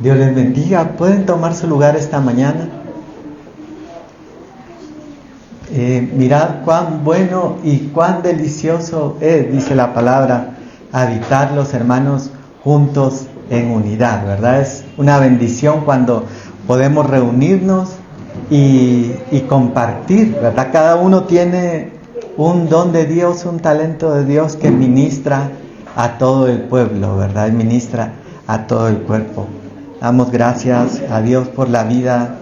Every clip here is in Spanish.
Dios les bendiga. ¿Pueden tomar su lugar esta mañana? Mirad cuán bueno y cuán delicioso es, dice la palabra, habitar los hermanos juntos en unidad, ¿verdad? Es una bendición cuando podemos reunirnos y compartir, ¿verdad? Cada uno tiene un don de Dios, un talento de Dios que ministra a todo el pueblo, ¿verdad? Ministra a todo el cuerpo. Damos gracias a Dios por la vida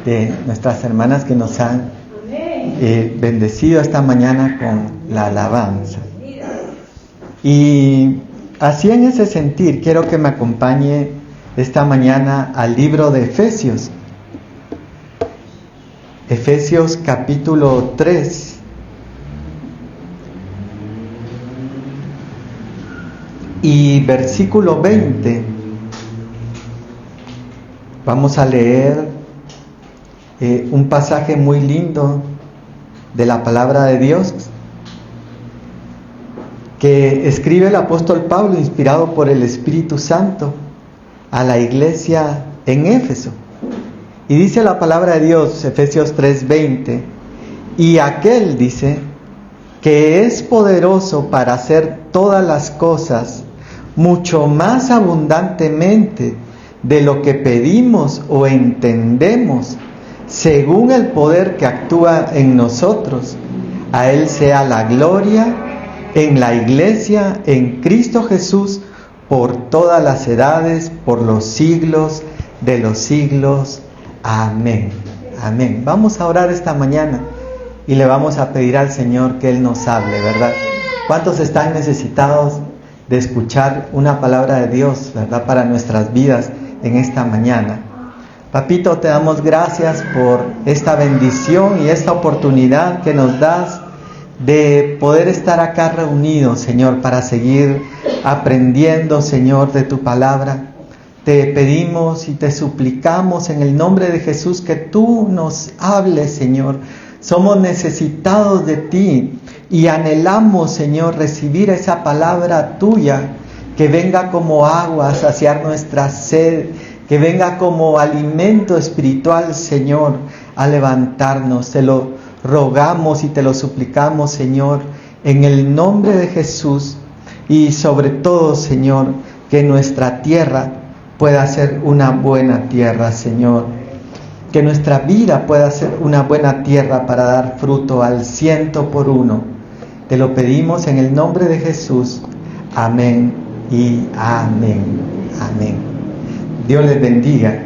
de nuestras hermanas que nos han bendecido esta mañana con la alabanza. Y así, en ese sentir, quiero que me acompañe esta mañana al libro de Efesios. Efesios capítulo 3. Y versículo 20. Vamos a leer un pasaje muy lindo de la palabra de Dios que escribe el apóstol Pablo, inspirado por el Espíritu Santo, a la iglesia en Éfeso. Y dice la palabra de Dios, Efesios 3:20, y aquel, dice, que es poderoso para hacer todas las cosas mucho más abundantemente de lo que pedimos o entendemos, según el poder que actúa en nosotros. A Él sea la gloria en la iglesia, en Cristo Jesús, por todas las edades, por los siglos de los siglos. Amén. Amén. Vamos a orar esta mañana y le vamos a pedir al Señor que Él nos hable, ¿verdad? ¿Cuántos están necesitados de escuchar una palabra de Dios, ¿verdad? Para nuestras vidas en esta mañana. Papito, te damos gracias por esta bendición y esta oportunidad que nos das de poder estar acá reunidos, Señor, para seguir aprendiendo, Señor, de tu palabra. Te pedimos y te suplicamos en el nombre de Jesús que tú nos hables, Señor. Somos necesitados de ti y anhelamos, Señor, recibir esa palabra tuya que venga como agua a saciar nuestra sed, que venga como alimento espiritual, Señor, a levantarnos. Te lo rogamos y te lo suplicamos, Señor, en el nombre de Jesús. Y sobre todo, Señor, que nuestra tierra pueda ser una buena tierra, Señor. Que nuestra vida pueda ser una buena tierra para dar fruto al 100%. Te lo pedimos en el nombre de Jesús. Amén y amén. Amén. Dios les bendiga.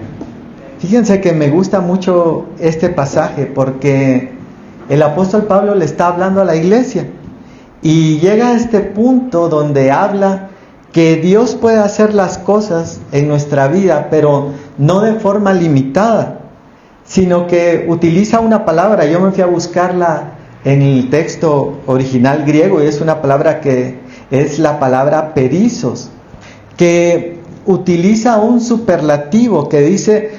Fíjense que me gusta mucho este pasaje porque el apóstol Pablo le está hablando a la iglesia y llega a este punto donde habla que Dios puede hacer las cosas en nuestra vida, pero no de forma limitada, sino que utiliza una palabra. Yo me fui a buscarla en el texto original griego y es una palabra que es la palabra perizos, que utiliza un superlativo que dice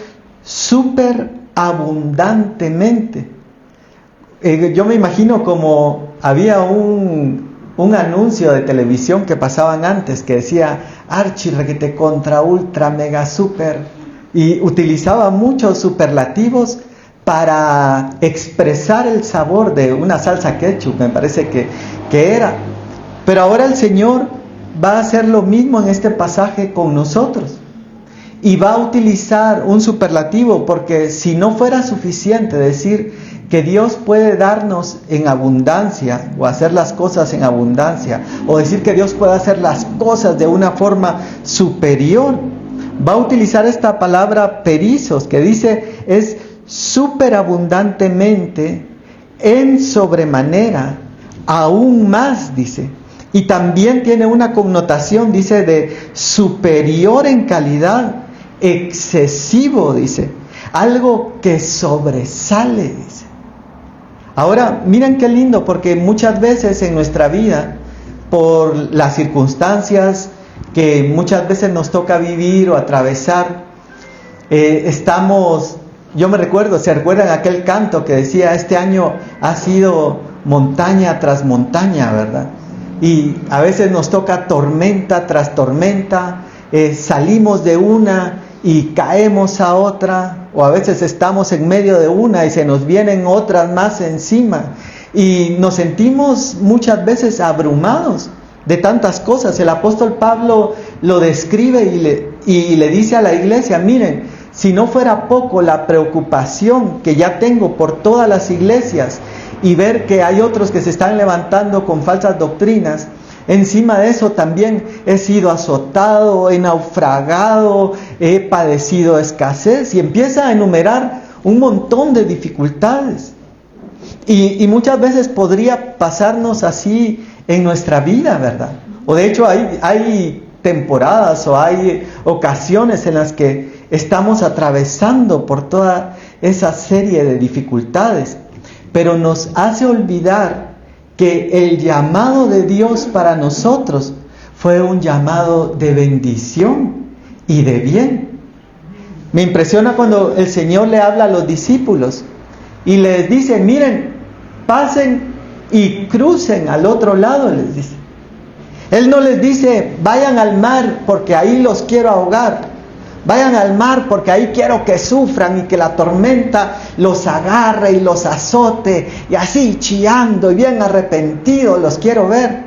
superabundantemente. Yo me imagino como había un anuncio de televisión que pasaban antes que decía archi requete contra ultra mega super, y utilizaba muchos superlativos para expresar el sabor de una salsa ketchup, me parece que era. Pero ahora el Señor va a hacer lo mismo en este pasaje con nosotros y va a utilizar un superlativo, porque si no fuera suficiente decir que Dios puede darnos en abundancia o hacer las cosas en abundancia, o decir que Dios puede hacer las cosas de una forma superior, va a utilizar esta palabra perizos, que dice es superabundantemente, en sobremanera, aún más, dice. Y también tiene una connotación, dice, de superior en calidad, excesivo, dice. Algo que sobresale, dice. Ahora, miren qué lindo, porque muchas veces en nuestra vida, por las circunstancias que muchas veces nos toca vivir o atravesar, yo me recuerdo, ¿se recuerdan aquel canto que decía, este año ha sido montaña tras montaña, ¿verdad? Y a veces nos toca tormenta tras tormenta, salimos de una y caemos a otra, o a veces estamos en medio de una y se nos vienen otras más encima y nos sentimos muchas veces abrumados de tantas cosas. El apóstol Pablo lo describe y le dice a la iglesia: miren, si no fuera poco la preocupación que ya tengo por todas las iglesias y ver que hay otros que se están levantando con falsas doctrinas, encima de eso también he sido azotado, he naufragado, he padecido escasez, y empieza a enumerar un montón de dificultades. Y muchas veces podría pasarnos así en nuestra vida, ¿verdad? O de hecho hay temporadas o hay ocasiones en las que estamos atravesando por toda esa serie de dificultades, pero nos hace olvidar que el llamado de Dios para nosotros fue un llamado de bendición y de bien. Me impresiona cuando el Señor le habla a los discípulos y les dice: miren, pasen y crucen al otro lado, les dice. Él no les dice: vayan al mar porque ahí los quiero ahogar, vayan al mar porque ahí quiero que sufran y que la tormenta los agarre y los azote, y así chillando y bien arrepentidos los quiero ver.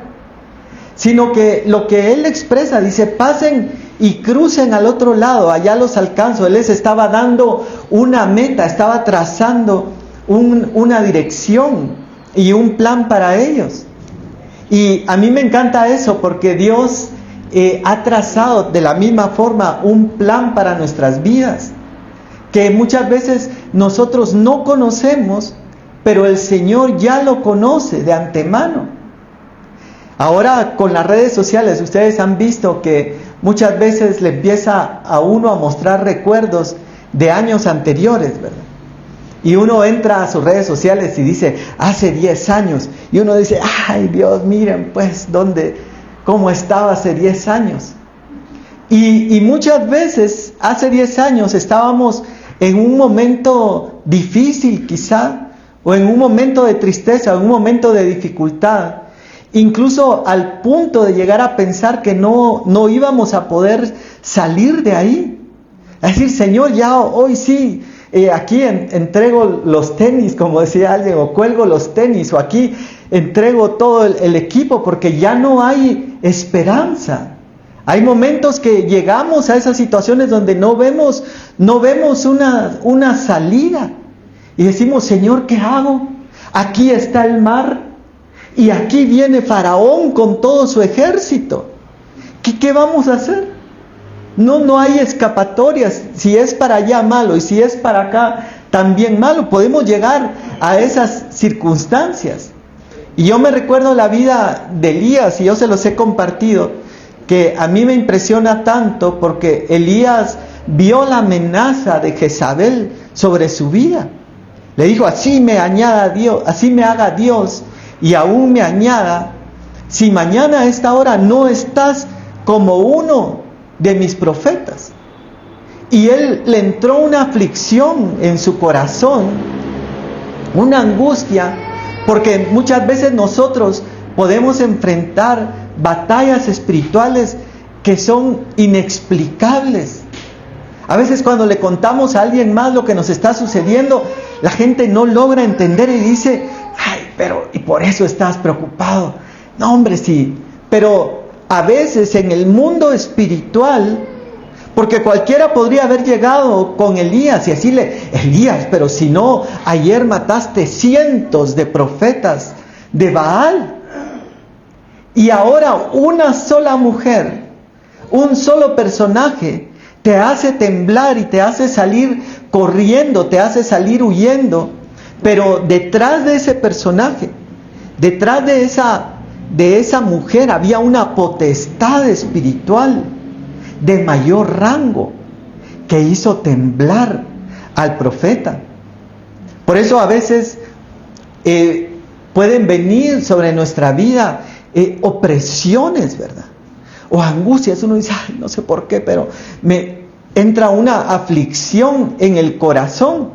Sino que lo que Él expresa, dice: pasen y crucen al otro lado, allá los alcanzo. Él les estaba dando una meta, estaba trazando una dirección y un plan para ellos. Y a mí me encanta eso, porque Dios ha trazado de la misma forma un plan para nuestras vidas, que muchas veces nosotros no conocemos, pero el Señor ya lo conoce de antemano. Ahora con las redes sociales ustedes han visto que muchas veces le empieza a uno a mostrar recuerdos de años anteriores, ¿verdad? Y uno entra a sus redes sociales y dice: hace 10 años. Y uno dice: ay Dios, miren pues cómo estaba hace 10 años. Y muchas veces hace 10 años estábamos en un momento difícil quizá, o en un momento de tristeza, o en un momento de dificultad, incluso al punto de llegar a pensar que no íbamos a poder salir de ahí. Es decir: Señor, ya hoy sí, aquí entrego los tenis, como decía alguien, o cuelgo los tenis, o aquí entrego todo el equipo, porque ya no hay esperanza. Hay momentos que llegamos a esas situaciones donde no vemos una salida, y decimos: Señor, ¿qué hago? Aquí está el mar, y aquí viene Faraón con todo su ejército. ¿Qué vamos a hacer? No hay escapatorias. Si es para allá, malo, y si es para acá, también malo. Podemos llegar a esas circunstancias. Y yo me recuerdo la vida de Elías, y yo se los he compartido, que a mí me impresiona tanto, porque Elías vio la amenaza de Jezabel sobre su vida. Le dijo: así me haga Dios, y aún me añada, si mañana a esta hora no estás como uno de mis profetas. Y él le entró una aflicción en su corazón, una angustia, porque muchas veces nosotros podemos enfrentar batallas espirituales que son inexplicables. A veces cuando le contamos a alguien más lo que nos está sucediendo, la gente no logra entender y dice: ay, pero ¿y por eso estás preocupado? No, hombre, sí. Pero a veces en el mundo espiritual, porque cualquiera podría haber llegado con Elías y decirle: Elías, pero si no, ayer mataste cientos de profetas de Baal, y ahora una sola mujer, un solo personaje, te hace temblar y te hace salir corriendo, te hace salir huyendo. Pero detrás de ese personaje, detrás de esa mujer, había una potestad espiritual de mayor rango que hizo temblar al profeta. Por eso a veces pueden venir sobre nuestra vida opresiones, ¿verdad? O angustias. Uno dice: ay, no sé por qué, pero me entra una aflicción en el corazón.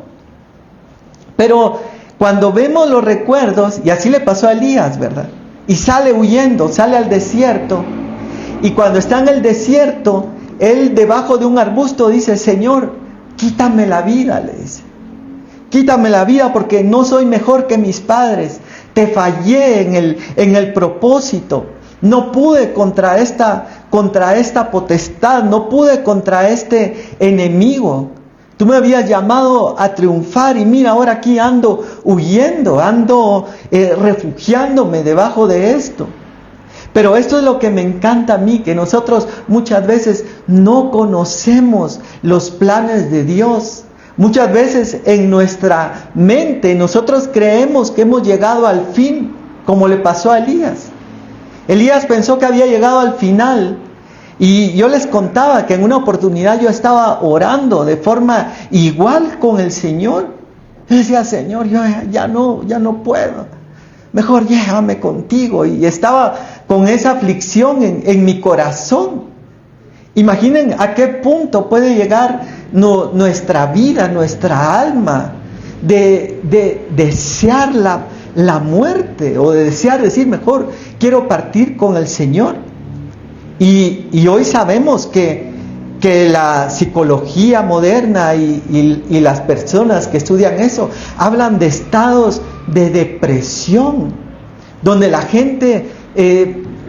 Pero cuando vemos los recuerdos, y así le pasó a Elías, ¿verdad? Y sale huyendo, sale al desierto. Y cuando está en el desierto, él debajo de un arbusto dice: Señor, quítame la vida, le dice. Quítame la vida porque no soy mejor que mis padres. Te fallé en el propósito. No pude contra esta potestad. No pude contra este enemigo. Tú me habías llamado a triunfar y mira, ahora aquí ando huyendo, ando refugiándome debajo de esto. Pero esto es lo que me encanta a mí, que nosotros muchas veces no conocemos los planes de Dios. Muchas veces en nuestra mente nosotros creemos que hemos llegado al fin, como le pasó a Elías. Elías pensó que había llegado al final. Y yo les contaba que en una oportunidad yo estaba orando de forma igual con el Señor. Yo decía: Señor, yo ya no puedo. Mejor llévame contigo. Y estaba con esa aflicción en mi corazón. Imaginen a qué punto puede llegar nuestra vida, nuestra alma, de desear la muerte, o de desear decir: mejor quiero partir con el Señor. Y hoy sabemos que la psicología moderna y las personas que estudian eso hablan de estados de depresión, donde la gente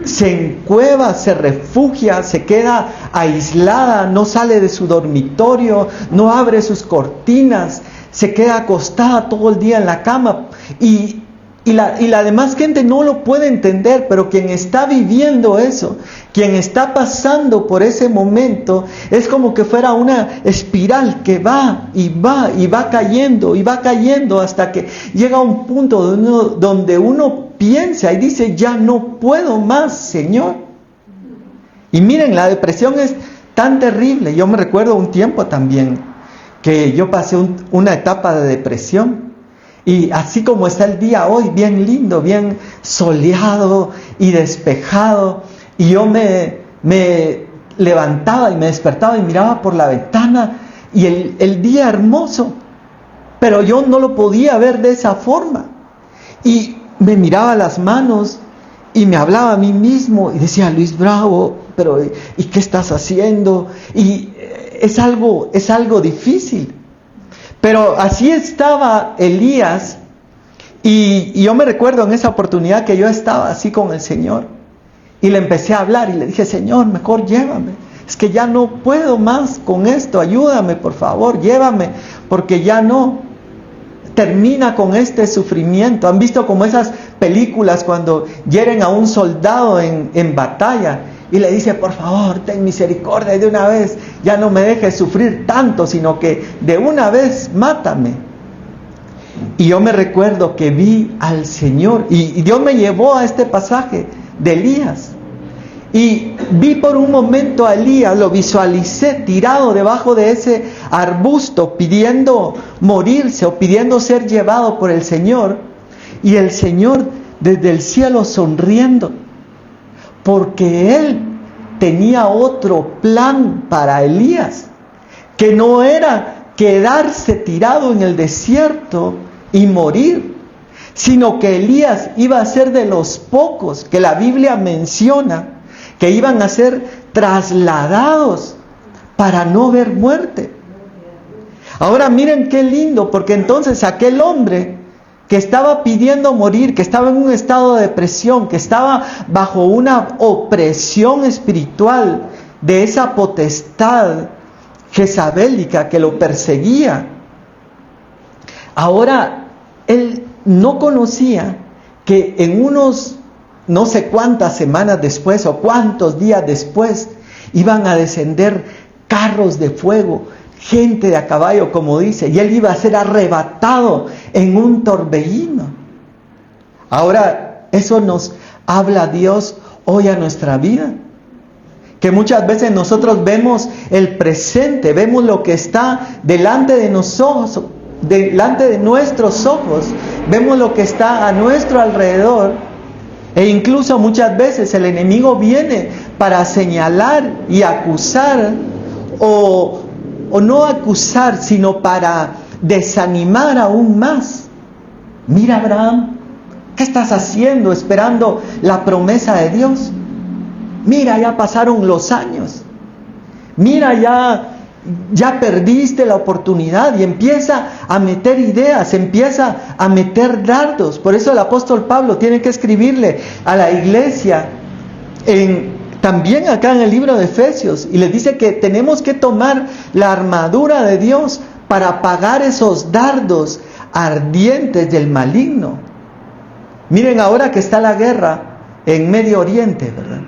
se encueva, se refugia, se queda aislada, no sale de su dormitorio, no abre sus cortinas, se queda acostada todo el día en la cama. Y la demás gente no lo puede entender, pero quien está viviendo eso, quien está pasando por ese momento, es como que fuera una espiral que va y va cayendo hasta que llega a un punto donde uno piensa y dice: ya no puedo más, Señor. Y miren, la depresión es tan terrible. Yo me recuerdo un tiempo también que yo pasé una etapa de depresión. Y así como está el día hoy, bien lindo, bien soleado y despejado, y yo me levantaba y me despertaba y miraba por la ventana y el día hermoso, pero yo no lo podía ver de esa forma. Y me miraba las manos y me hablaba a mí mismo y decía: Luis Bravo, pero ¿y qué estás haciendo? Y es algo difícil. Pero así estaba Elías, y yo me recuerdo en esa oportunidad que yo estaba así con el Señor, y le empecé a hablar y le dije: Señor, mejor llévame, es que ya no puedo más con esto, ayúdame por favor, llévame, porque ya no, termina con este sufrimiento. ¿Han visto como esas películas cuando hieren a un soldado en batalla? Y le dice: por favor, ten misericordia de una vez, ya no me dejes sufrir tanto, sino que de una vez mátame. Y yo me recuerdo que vi al Señor, y Dios me llevó a este pasaje de Elías. Y vi por un momento a Elías, lo visualicé tirado debajo de ese arbusto, pidiendo morirse o pidiendo ser llevado por el Señor. Y el Señor desde el cielo sonriendo, porque Él tenía otro plan para Elías, que no era quedarse tirado en el desierto y morir, sino que Elías iba a ser de los pocos que la Biblia menciona que iban a ser trasladados para no ver muerte. Ahora miren qué lindo, porque entonces aquel hombre que estaba pidiendo morir, que estaba en un estado de depresión, que estaba bajo una opresión espiritual de esa potestad jezabélica que lo perseguía, ahora él no conocía que en unos no sé cuántas semanas después o cuántos días después iban a descender carros de fuego, gente de a caballo, como dice, y él iba a ser arrebatado en un torbellino. Ahora, eso nos habla Dios hoy a nuestra vida, que muchas veces nosotros vemos el presente, vemos lo que está delante de nosotros, delante de nuestros ojos, vemos lo que está a nuestro alrededor, e incluso muchas veces el enemigo viene para señalar y acusar, o no acusar, sino para desanimar aún más. Mira, Abraham, ¿qué estás haciendo esperando la promesa de Dios? Mira, ya pasaron los años. mira, ya perdiste la oportunidad, y empieza a meter ideas, empieza a meter dardos. Por eso el apóstol Pablo tiene que escribirle a la iglesia también acá en el libro de Efesios, y les dice que tenemos que tomar la armadura de Dios para apagar esos dardos ardientes del maligno. Miren ahora que está la guerra en Medio Oriente, ¿verdad?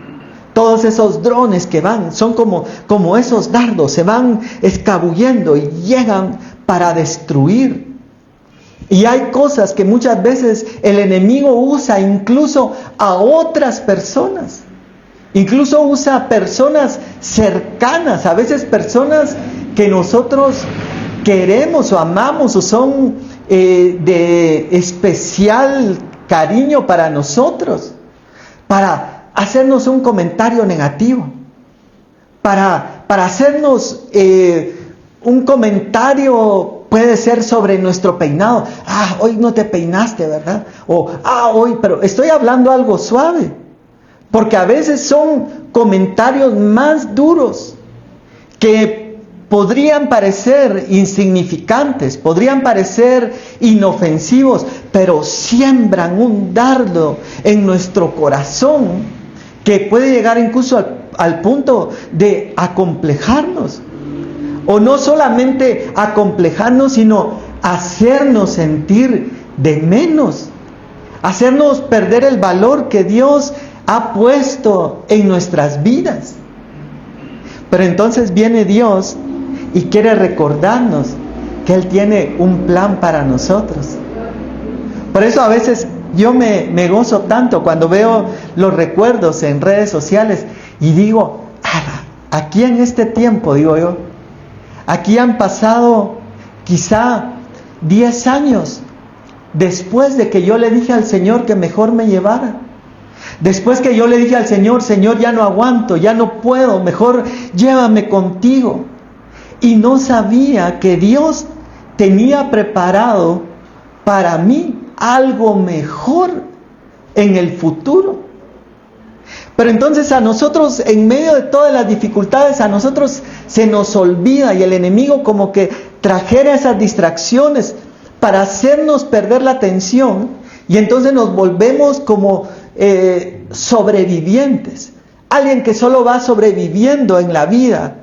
Todos esos drones que van, son como esos dardos, se van escabullendo y llegan para destruir. Y hay cosas que muchas veces el enemigo usa incluso a otras personas. Incluso usa personas cercanas, a veces personas que nosotros queremos o amamos o son de especial cariño para nosotros, para hacernos un comentario negativo, para hacernos un comentario, puede ser sobre nuestro peinado. Hoy no te peinaste, ¿verdad? O, hoy, pero estoy hablando algo suave. Porque a veces son comentarios más duros que podrían parecer insignificantes, podrían parecer inofensivos, pero siembran un dardo en nuestro corazón que puede llegar incluso al punto de acomplejarnos. O no solamente acomplejarnos, sino hacernos sentir de menos, hacernos perder el valor que Dios ha puesto en nuestras vidas. Pero entonces viene Dios y quiere recordarnos que Él tiene un plan para nosotros. Por eso a veces yo me gozo tanto cuando veo los recuerdos en redes sociales y digo, aquí en este tiempo, digo yo, aquí han pasado quizá 10 años después de que yo le dije al Señor que mejor me llevara. Después que yo le dije al Señor, Señor, ya no aguanto, ya no puedo, mejor llévame contigo. Y no sabía que Dios tenía preparado para mí algo mejor en el futuro. Pero entonces a nosotros, en medio de todas las dificultades, a nosotros se nos olvida, y el enemigo como que trajera esas distracciones para hacernos perder la atención, y entonces nos volvemos como sobrevivientes, alguien que solo va sobreviviendo en la vida.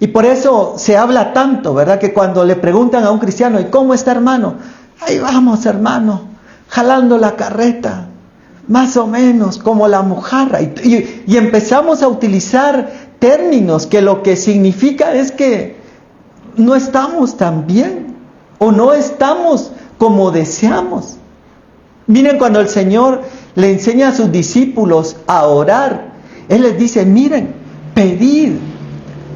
Y por eso se habla tanto, ¿verdad? Que cuando le preguntan a un cristiano, ¿y cómo está, hermano? Ahí vamos, hermano, jalando la carreta, más o menos como la mojarra. Y empezamos a utilizar términos que lo que significa es que no estamos tan bien, o no estamos como deseamos. Miren, cuando el Señor le enseña a sus discípulos a orar, Él les dice, miren, pedid,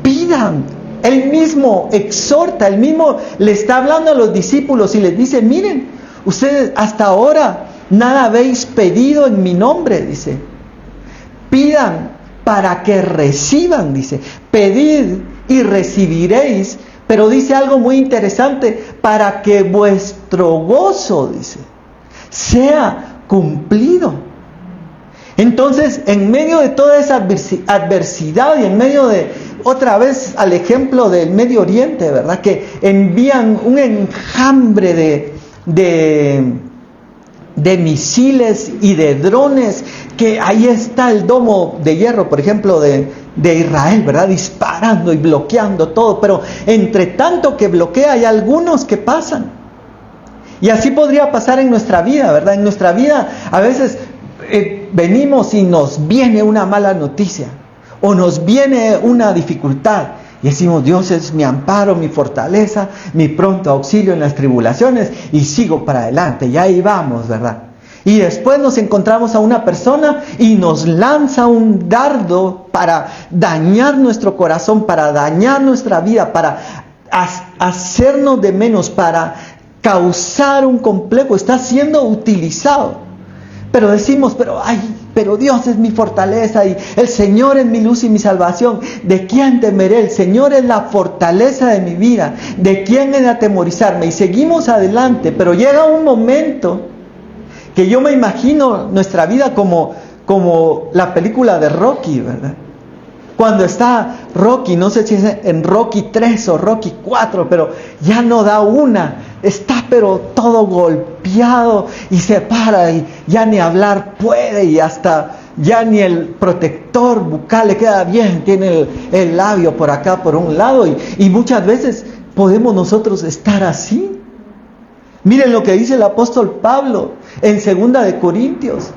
pidan. Él mismo exhorta, Él mismo le está hablando a los discípulos y les dice, miren, ustedes hasta ahora nada habéis pedido en mi nombre, dice. Pidan para que reciban, dice. Pedid y recibiréis, pero dice algo muy interesante, para que vuestro gozo, dice, sea cumplido. Entonces, en medio de toda esa adversidad y en medio de, otra vez al ejemplo del Medio Oriente, ¿verdad? Que envían un enjambre de misiles y de drones, que ahí está el domo de hierro, por ejemplo, de Israel, ¿verdad? Disparando y bloqueando todo, pero entre tanto que bloquea hay algunos que pasan. Y así podría pasar en nuestra vida, ¿verdad? En nuestra vida a veces venimos y nos viene una mala noticia o nos viene una dificultad y decimos, Dios es mi amparo, mi fortaleza, mi pronto auxilio en las tribulaciones, y sigo para adelante, y ahí vamos, ¿verdad? Y después nos encontramos a una persona y nos lanza un dardo para dañar nuestro corazón, para dañar nuestra vida, para hacernos de menos, para causar un complejo. Está siendo utilizado. Pero decimos, pero Dios es mi fortaleza y el Señor es mi luz y mi salvación. ¿De quién temeré? El Señor es la fortaleza de mi vida. ¿De quién he de atemorizarme? Y seguimos adelante, pero llega un momento que yo me imagino nuestra vida como la película de Rocky, ¿verdad? Cuando está Rocky, no sé si es en Rocky 3 o Rocky 4, pero ya no da una. Está pero todo golpeado y se para y ya ni hablar puede y hasta ya ni el protector bucal le queda bien. Tiene el labio por acá, por un lado y muchas veces podemos nosotros estar así. Miren lo que dice el apóstol Pablo en 2 de Corintios.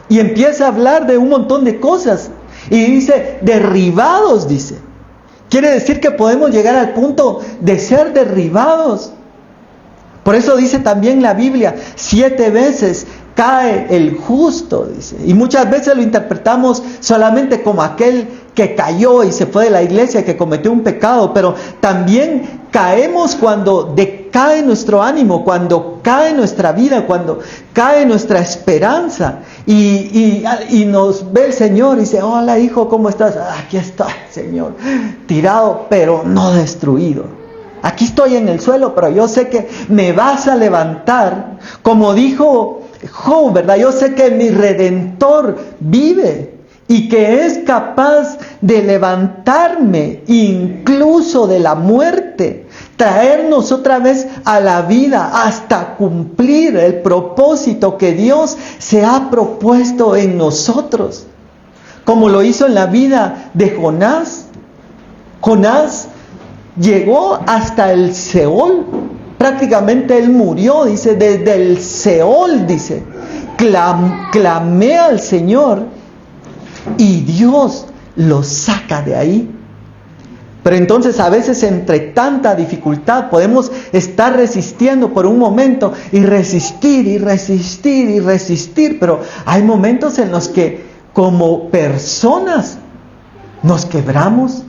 Y empieza a hablar de un montón de cosas. Y dice, derribados, dice. Quiere decir que podemos llegar al punto de ser derribados. Por eso dice también la Biblia, 7 veces cae el justo, dice. Y muchas veces lo interpretamos solamente como aquel que cayó y se fue de la iglesia, que cometió un pecado. Pero también caemos cuando decae nuestro ánimo, cuando cae nuestra vida, cuando cae nuestra esperanza. Y nos ve el Señor y dice, hola hijo, ¿cómo estás? Aquí estoy, Señor, tirado pero no destruido. Aquí estoy en el suelo, pero yo sé que me vas a levantar. Como dijo Job, ¿verdad? Yo sé que mi Redentor vive y que es capaz de levantarme incluso de la muerte, traernos otra vez a la vida hasta cumplir el propósito que Dios se ha propuesto en nosotros, como lo hizo en la vida de Jonás. Jonás llegó hasta el Seol, prácticamente él murió, dice, desde el Seol, dice, clamé al Señor y Dios lo saca de ahí. Pero entonces a veces entre tanta dificultad podemos estar resistiendo por un momento y resistir y resistir y resistir, pero hay momentos en los que como personas nos quebramos.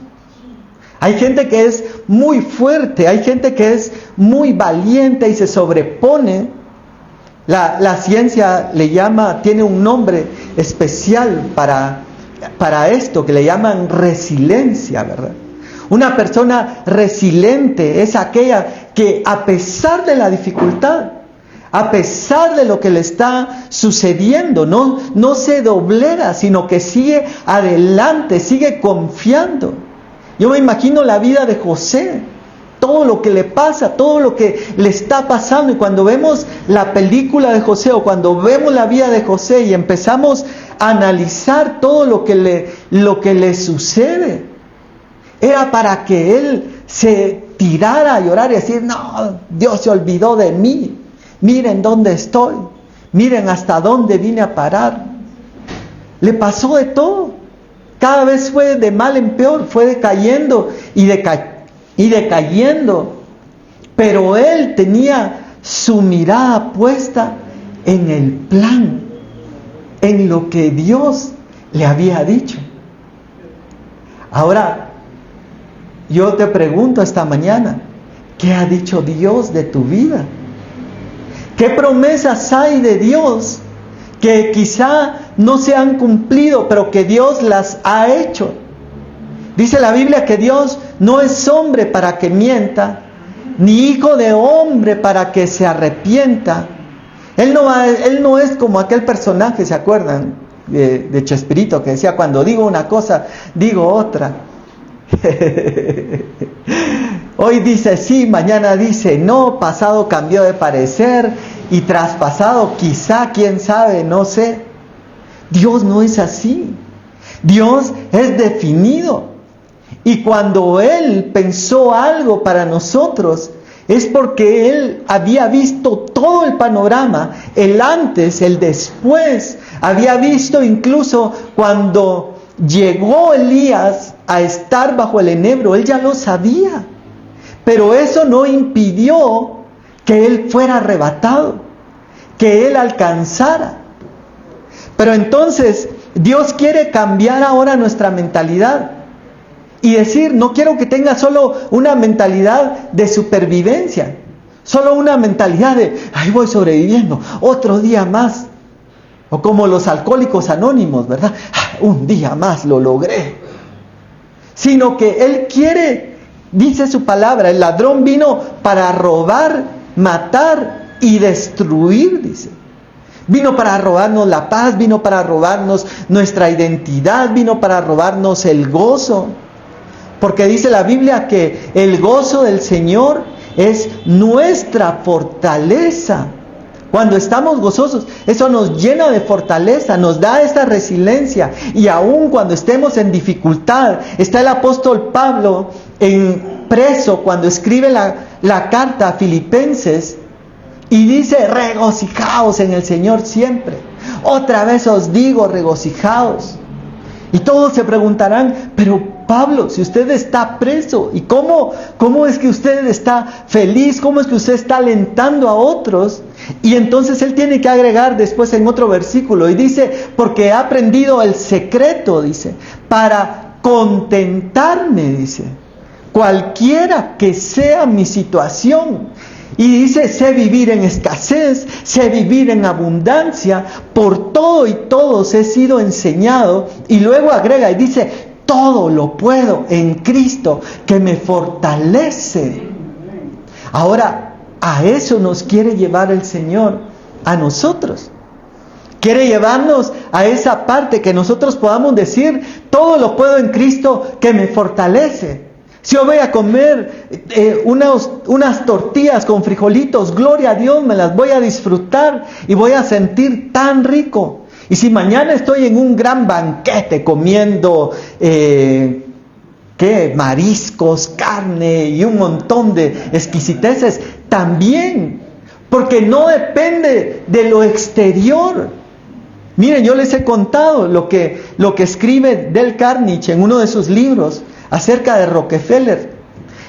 Hay gente que es muy fuerte, hay gente que es muy valiente y se sobrepone. La ciencia le llama, tiene un nombre especial para esto, que le llaman resiliencia, ¿verdad? Una persona resiliente es aquella que a pesar de la dificultad, a pesar de lo que le está sucediendo, no se doblega, sino que sigue adelante, sigue confiando. Yo me imagino la vida de José, todo lo que le pasa, todo lo que le está pasando. Y cuando vemos la película de José o cuando vemos la vida de José y empezamos a analizar todo lo que le sucede, era para que él se tirara a llorar y decir, no, Dios se olvidó de mí. Miren dónde estoy. Miren hasta dónde vine a parar. Le pasó de todo. Cada vez fue de mal en peor, fue decayendo y decayendo. Pero él tenía su mirada puesta en el plan, en lo que Dios le había dicho. Ahora, yo te pregunto esta mañana, ¿qué ha dicho Dios de tu vida? ¿Qué promesas hay de Dios que quizá no se han cumplido, pero que Dios las ha hecho? Dice la Biblia que Dios no es hombre para que mienta, ni hijo de hombre para que se arrepienta. Él no es como aquel personaje, ¿se acuerdan? De Chespirito, que decía, cuando digo una cosa, digo otra. Hoy dice sí, mañana dice no, pasado cambió de parecer y traspasado quizá, quién sabe, no sé. Dios no es así. Dios es definido. Y cuando Él pensó algo para nosotros, es porque Él había visto todo el panorama, el antes, el después. Había visto incluso cuando llegó Elías a estar bajo el enebro, Él ya lo sabía. Pero eso no impidió que Él fuera arrebatado, que Él alcanzara. Pero entonces Dios quiere cambiar ahora nuestra mentalidad y decir, no quiero que tenga solo una mentalidad de supervivencia, solo una mentalidad de, ay, voy sobreviviendo, otro día más. O como los alcohólicos anónimos, ¿verdad? Un día más lo logré. Sino que Él quiere, dice su palabra, el ladrón vino para robar, matar y destruir, dice. Vino para robarnos la paz, vino para robarnos nuestra identidad, vino para robarnos el gozo. Porque dice la Biblia que el gozo del Señor es nuestra fortaleza. Cuando estamos gozosos, eso nos llena de fortaleza, nos da esta resiliencia. Y aun cuando estemos en dificultad, está el apóstol Pablo preso cuando escribe la carta a Filipenses y dice: regocijaos en el Señor siempre. Otra vez os digo, regocijaos. Y todos se preguntarán: pero Pablo, si usted está preso, ¿y cómo es que usted está feliz? ¿Cómo es que usted está alentando a otros? Y entonces él tiene que agregar después en otro versículo, y dice: porque he aprendido el secreto, dice, para contentarme, dice, cualquiera que sea mi situación. Y dice: sé vivir en escasez, sé vivir en abundancia, por todo y todos he sido enseñado. Y luego agrega y dice: todo lo puedo en Cristo que me fortalece. Ahora, a eso nos quiere llevar el Señor a nosotros. Quiere llevarnos a esa parte que nosotros podamos decir: todo lo puedo en Cristo que me fortalece. Si yo voy a comer unas tortillas con frijolitos, gloria a Dios, me las voy a disfrutar y voy a sentir tan rico. Y si mañana estoy en un gran banquete comiendo mariscos, carne y un montón de exquisiteces, también, porque no depende de lo exterior. Miren, yo les he contado lo que escribe Dale Carnegie en uno de sus libros acerca de Rockefeller.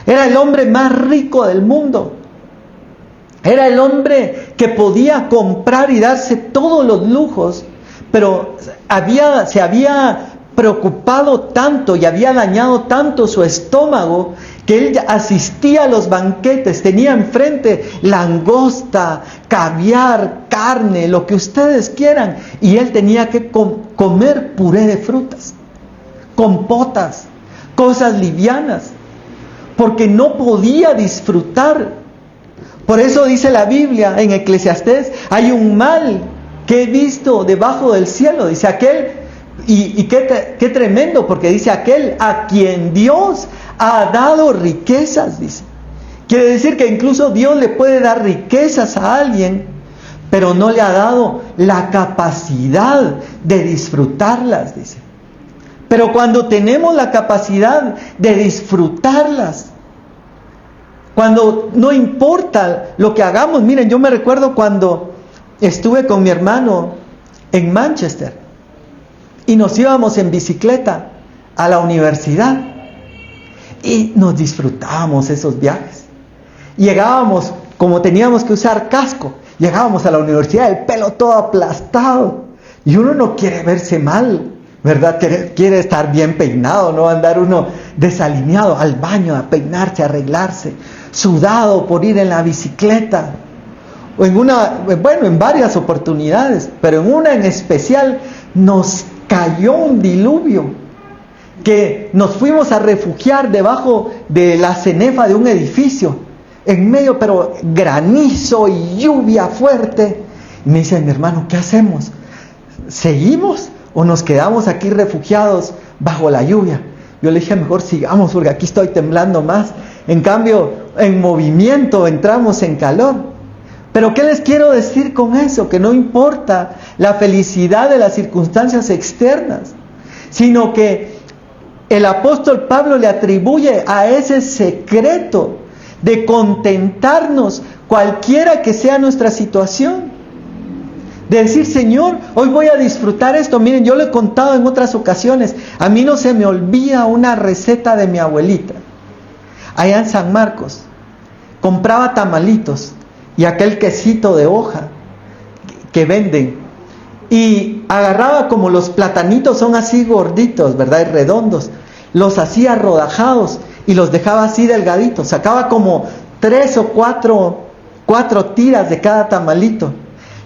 Era el hombre más rico del mundo. Era el hombre que podía comprar y darse todos los lujos, pero se había preocupado tanto y había dañado tanto su estómago que él asistía a los banquetes, tenía enfrente langosta, caviar, carne, lo que ustedes quieran, y él tenía que comer puré de frutas, compotas, cosas livianas, porque no podía disfrutar. Por eso dice la Biblia en Eclesiastés: hay un mal que he visto debajo del cielo, dice aquel, y qué tremendo, porque dice: aquel a quien Dios ha dado riquezas, dice. Quiere decir que incluso Dios le puede dar riquezas a alguien, pero no le ha dado la capacidad de disfrutarlas, dice. Pero cuando tenemos la capacidad de disfrutarlas, cuando no importa lo que hagamos, miren, yo me recuerdo cuando estuve con mi hermano en Manchester y nos íbamos en bicicleta a la universidad y nos disfrutábamos esos viajes. Llegábamos, como teníamos que usar casco, llegábamos a la universidad, el pelo todo aplastado, y uno no quiere verse mal, ¿verdad? Quiere estar bien peinado, no andar uno desalineado al baño, a peinarse, a arreglarse, sudado por ir en la bicicleta. O en varias oportunidades, pero en una en especial nos cayó un diluvio que nos fuimos a refugiar debajo de la cenefa de un edificio, en medio, pero granizo y lluvia fuerte. Y me dice mi hermano: ¿qué hacemos? ¿Seguimos o nos quedamos aquí refugiados bajo la lluvia? Yo le dije: mejor sigamos, porque aquí estoy temblando más. En cambio, en movimiento entramos en calor. Pero ¿qué les quiero decir con eso? Que no importa la felicidad de las circunstancias externas, sino que el apóstol Pablo le atribuye a ese secreto de contentarnos cualquiera que sea nuestra situación. De decir: Señor, hoy voy a disfrutar esto. Miren, yo lo he contado en otras ocasiones. A mí no se me olvida una receta de mi abuelita. Allá en San Marcos, compraba tamalitos y aquel quesito de hoja que venden, y agarraba, como los platanitos son así gorditos, ¿verdad? Y redondos, los hacía rodajados y los dejaba así delgaditos. Sacaba como 3 o 4 tiras de cada tamalito,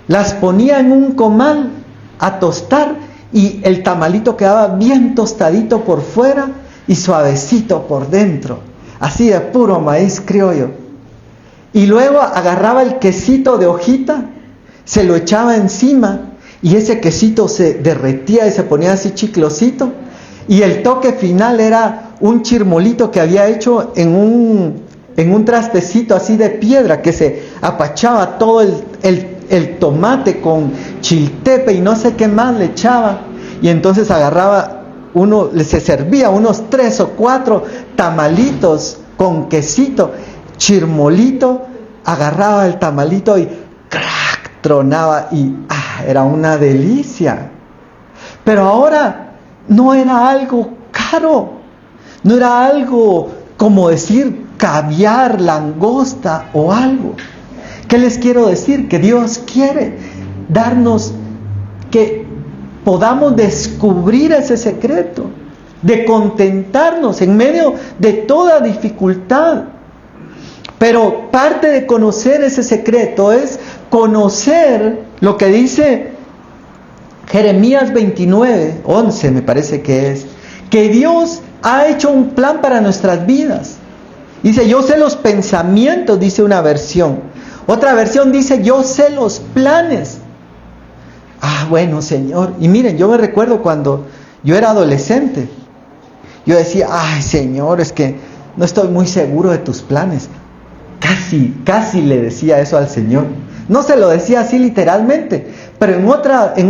las ponía en un comal a tostar, y el tamalito quedaba bien tostadito por fuera y suavecito por dentro, así de puro maíz criollo. Y luego agarraba el quesito de hojita se lo echaba encima y ese quesito se derretía y se ponía así chiclosito. Y el toque final era un chirmolito que había hecho en un trastecito así de piedra, que se apachaba todo el tomate con chiltepe y no sé qué más le echaba. Y entonces agarraba se servía unos 3 o 4 tamalitos con quesito, chirmolito, agarraba el tamalito y ¡crack! Tronaba y era una delicia. Pero ahora no era algo caro, no era algo como decir caviar, langosta o algo. ¿Qué les quiero decir? Que Dios quiere darnos que podamos descubrir ese secreto de contentarnos en medio de toda dificultad. Pero parte de conocer ese secreto es conocer lo que dice Jeremías 29:11, me parece que es, que Dios ha hecho un plan para nuestras vidas. Dice, yo sé los pensamientos, dice una versión. Otra versión dice, yo sé los planes. Bueno, Señor. Y miren, yo me recuerdo cuando yo era adolescente. Yo decía, Señor, es que no estoy muy seguro de tus planes. Casi le decía eso al Señor. No se lo decía así literalmente, pero en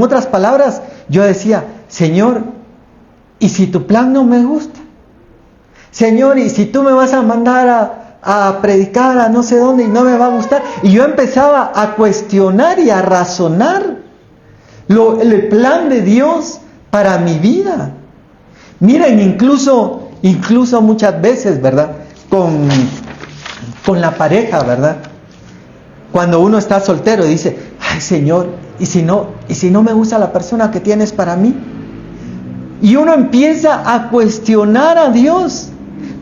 otras palabras, yo decía, Señor, ¿y si tu plan no me gusta? Señor, ¿y si tú me vas a mandar a predicar a no sé dónde y no me va a gustar? Y yo empezaba a cuestionar y a razonar el plan de Dios para mi vida. Miren, incluso muchas veces, ¿verdad? Con la pareja, ¿verdad? Cuando uno está soltero y dice, Señor, ¿y si no me gusta la persona que tienes para mí? Y uno empieza a cuestionar a Dios.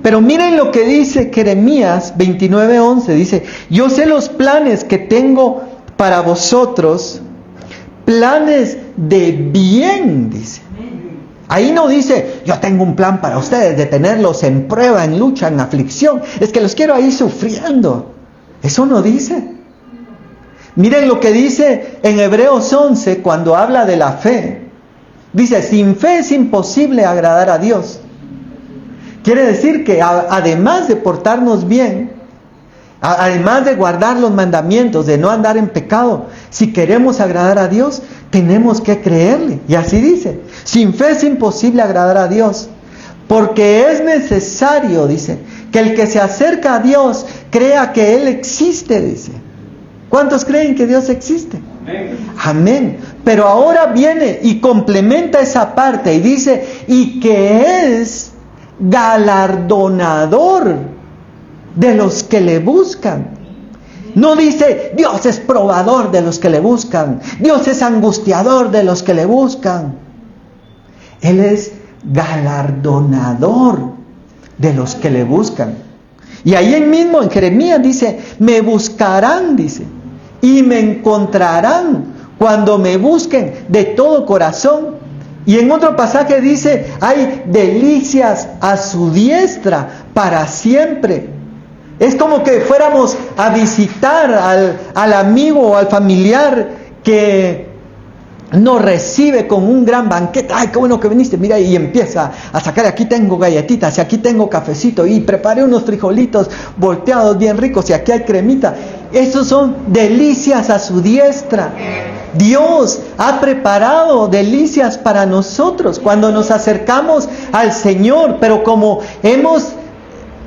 Pero miren lo que dice Jeremías 29:11. Dice, yo sé los planes que tengo para vosotros, planes de bien, dice. Ahí no dice, yo tengo un plan para ustedes de tenerlos en prueba, en lucha, en aflicción. Es que los quiero ahí sufriendo. Eso no dice. Miren lo que dice en Hebreos 11 cuando habla de la fe. Dice, sin fe es imposible agradar a Dios. Quiere decir que además de portarnos bien, además de guardar los mandamientos, de no andar en pecado, si queremos agradar a Dios, tenemos que creerle. Y así dice, sin fe es imposible agradar a Dios, porque es necesario, dice, que el que se acerca a Dios crea que Él existe, dice. ¿Cuántos creen que Dios existe? Amén. Pero ahora viene y complementa esa parte y dice, y que es galardonador de los que le buscan. No dice, Dios es probador de los que le buscan. Dios es angustiador de los que le buscan. Él es galardonador de los que le buscan. Y ahí mismo en Jeremías dice, me buscarán, dice, y me encontrarán cuando me busquen de todo corazón. Y en otro pasaje dice, hay delicias a su diestra para siempre. Es como que fuéramos a visitar al amigo o al familiar que nos recibe con un gran banquete. ¡Ay, qué bueno que viniste! Mira, y empieza a sacar, aquí tengo galletitas, y aquí tengo cafecito, y preparé unos frijolitos volteados bien ricos, y aquí hay cremita. Esos son delicias a su diestra. Dios ha preparado delicias para nosotros cuando nos acercamos al Señor, pero como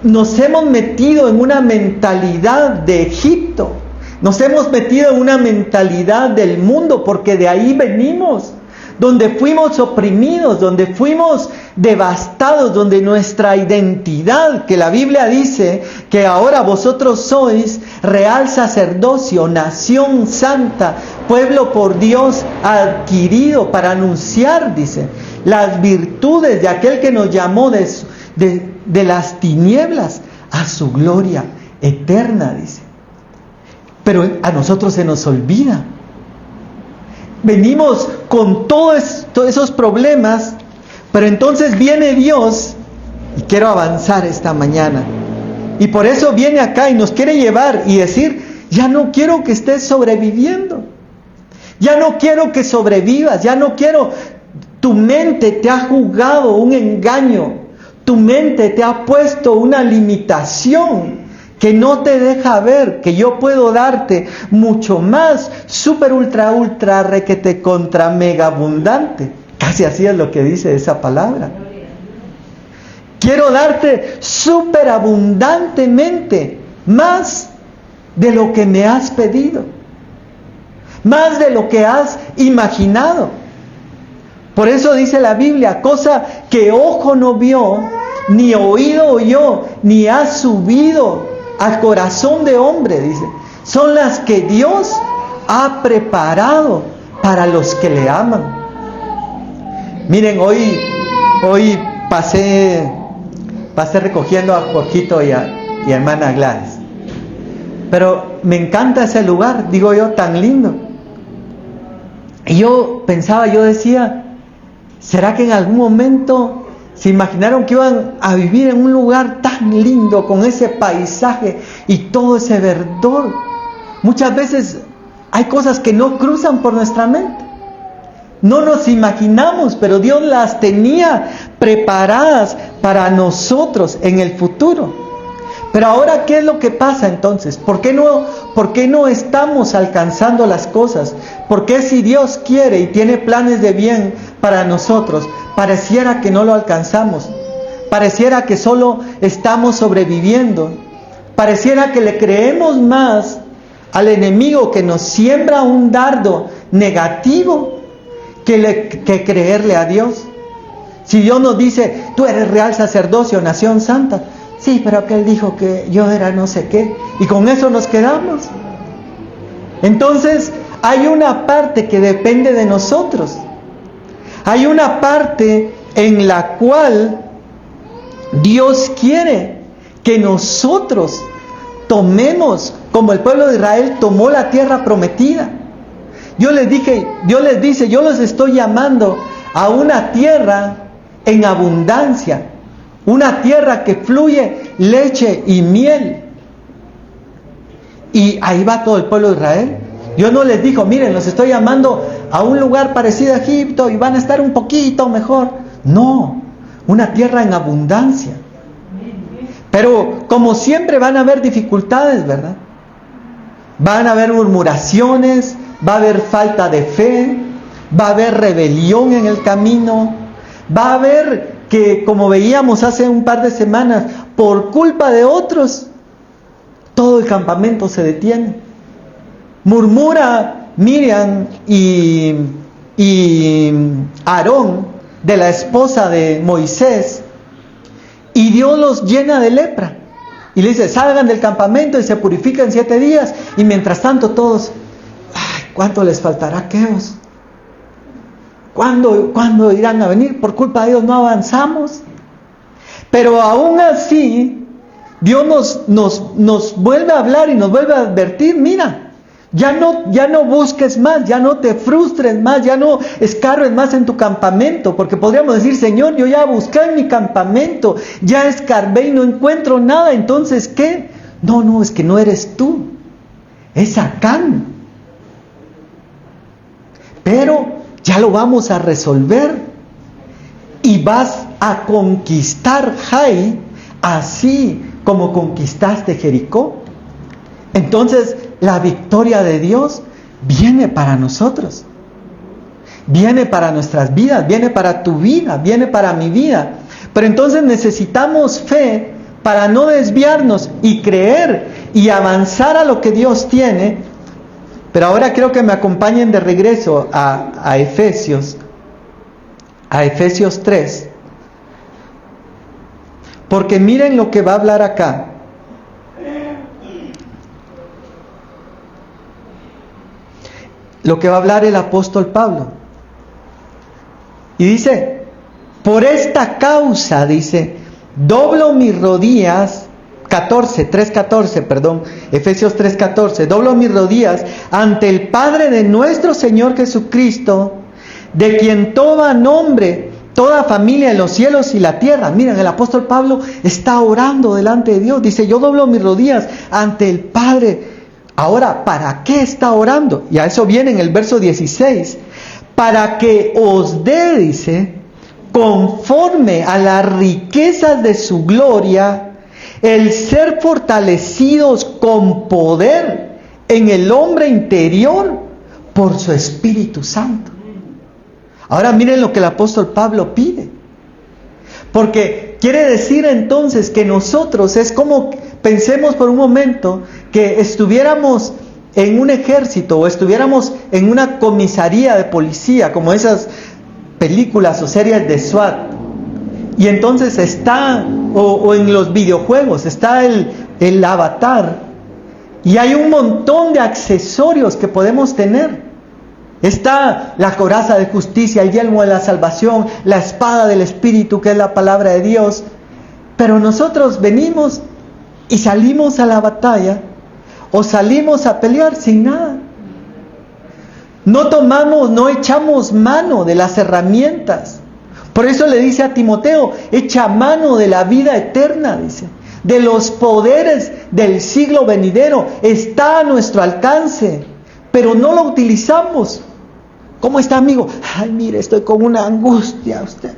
nos hemos metido en una mentalidad de Egipto, nos hemos metido en una mentalidad del mundo, porque de ahí venimos, donde fuimos oprimidos, donde fuimos devastados, donde nuestra identidad, que la Biblia dice que ahora vosotros sois real sacerdocio, nación santa, pueblo por Dios adquirido para anunciar, dice, las virtudes de aquel que nos llamó de las tinieblas a su gloria eterna, dice. Pero a nosotros se nos olvida. Venimos con todos esos problemas, pero entonces viene Dios, y quiero avanzar esta mañana, y por eso viene acá y nos quiere llevar y decir, ya no quiero que estés sobreviviendo, Ya no quiero que sobrevivas, ya no quiero. Tu mente te ha jugado un engaño, tu mente te ha puesto una limitación que no te deja ver que yo puedo darte mucho más, super, ultra, requete, contra, mega abundante. Casi así es lo que dice esa palabra. Quiero darte super abundantemente, más de lo que me has pedido, más de lo que has imaginado. Por eso dice la Biblia, cosa que ojo no vio, ni oído oyó, ni ha subido al corazón de hombre, dice, son las que Dios ha preparado para los que le aman. Miren, hoy pasé recogiendo a Jorgito y a hermana Gladys. Pero me encanta ese lugar, digo yo, tan lindo. Y yo pensaba, yo decía, ¿será que en algún momento se imaginaron que iban a vivir en un lugar tan lindo, con ese paisaje y todo ese verdor? Muchas veces hay cosas que no cruzan por nuestra mente. No nos imaginamos, pero Dios las tenía preparadas para nosotros en el futuro. Pero ahora, ¿qué es lo que pasa entonces? ¿Por qué no estamos alcanzando las cosas? ¿Por qué si Dios quiere y tiene planes de bien para nosotros, pareciera que no lo alcanzamos? Pareciera que solo estamos sobreviviendo. Pareciera que le creemos más al enemigo que nos siembra un dardo negativo que creerle a Dios. Si Dios nos dice, tú eres real sacerdocio, nación santa. Sí, pero que Él dijo que yo era no sé qué. Y con eso nos quedamos. Entonces, hay una parte que depende de nosotros. Hay una parte en la cual Dios quiere que nosotros tomemos, como el pueblo de Israel tomó la tierra prometida. Dios les dice, yo los estoy llamando a una tierra en abundancia, una tierra que fluye leche y miel. Y ahí va todo el pueblo de Israel. Dios no les dijo, miren, los estoy llamando a un lugar parecido a Egipto y van a estar un poquito mejor. No, una tierra en abundancia. Pero como siempre van a haber dificultades, ¿verdad? Van a haber murmuraciones, va a haber falta de fe, va a haber rebelión en el camino, va a haber que, como veíamos hace un par de semanas, por culpa de otros, todo el campamento se detiene. Murmura Miriam y Aarón de la esposa de Moisés, y Dios los llena de lepra. Y le dice, salgan del campamento y se purifican 7 días. Y mientras tanto todos, ay, ¿cuánto les faltará aquellos? ¿Cuándo irán a venir? Por culpa de Dios no avanzamos. Pero aún así, Dios nos vuelve a hablar y nos vuelve a advertir, mira, ya no busques más, ya no te frustres más, ya no escarbes más en tu campamento, porque podríamos decir, Señor, yo ya busqué en mi campamento, ya escarbé y no encuentro nada, entonces ¿qué? No, es que no eres tú, es Acán. Pero ya lo vamos a resolver y vas a conquistar Jai, así como conquistaste Jericó. Entonces la victoria de Dios viene para nosotros, viene para nuestras vidas, viene para tu vida, viene para mi vida. Pero entonces necesitamos fe para no desviarnos y creer y avanzar a lo que Dios tiene. Pero ahora quiero que me acompañen de regreso a Efesios 3, porque miren lo que va a hablar acá. Lo que va a hablar el apóstol Pablo. Y dice, por esta causa, dice, doblo mis rodillas, Efesios 3:14, doblo mis rodillas ante el Padre de nuestro Señor Jesucristo, de quien toma nombre toda familia en los cielos y la tierra. Miren, el apóstol Pablo está orando delante de Dios. Dice, yo doblo mis rodillas ante el Padre, Ahora, ¿para qué está orando? Y a eso viene en el verso 16. Para que os dé, dice, conforme a las riquezas de su gloria, el ser fortalecidos con poder en el hombre interior por su Espíritu Santo. Ahora miren lo que el apóstol Pablo pide. Porque quiere decir entonces que nosotros es como, pensemos por un momento, que estuviéramos en un ejército o estuviéramos en una comisaría de policía, como esas películas o series de SWAT. Y entonces está, o en los videojuegos, está el avatar. Y hay un montón de accesorios que podemos tener. Está la coraza de justicia, el yelmo de la salvación, la espada del Espíritu, que es la palabra de Dios. Pero nosotros venimos y salimos a la batalla, o salimos a pelear sin nada. No echamos mano de las herramientas. Por eso le dice a Timoteo, echa mano de la vida eterna, dice. De los poderes del siglo venidero, está a nuestro alcance, pero no lo utilizamos. ¿Cómo está, amigo? Ay, mire, estoy con una angustia, usted.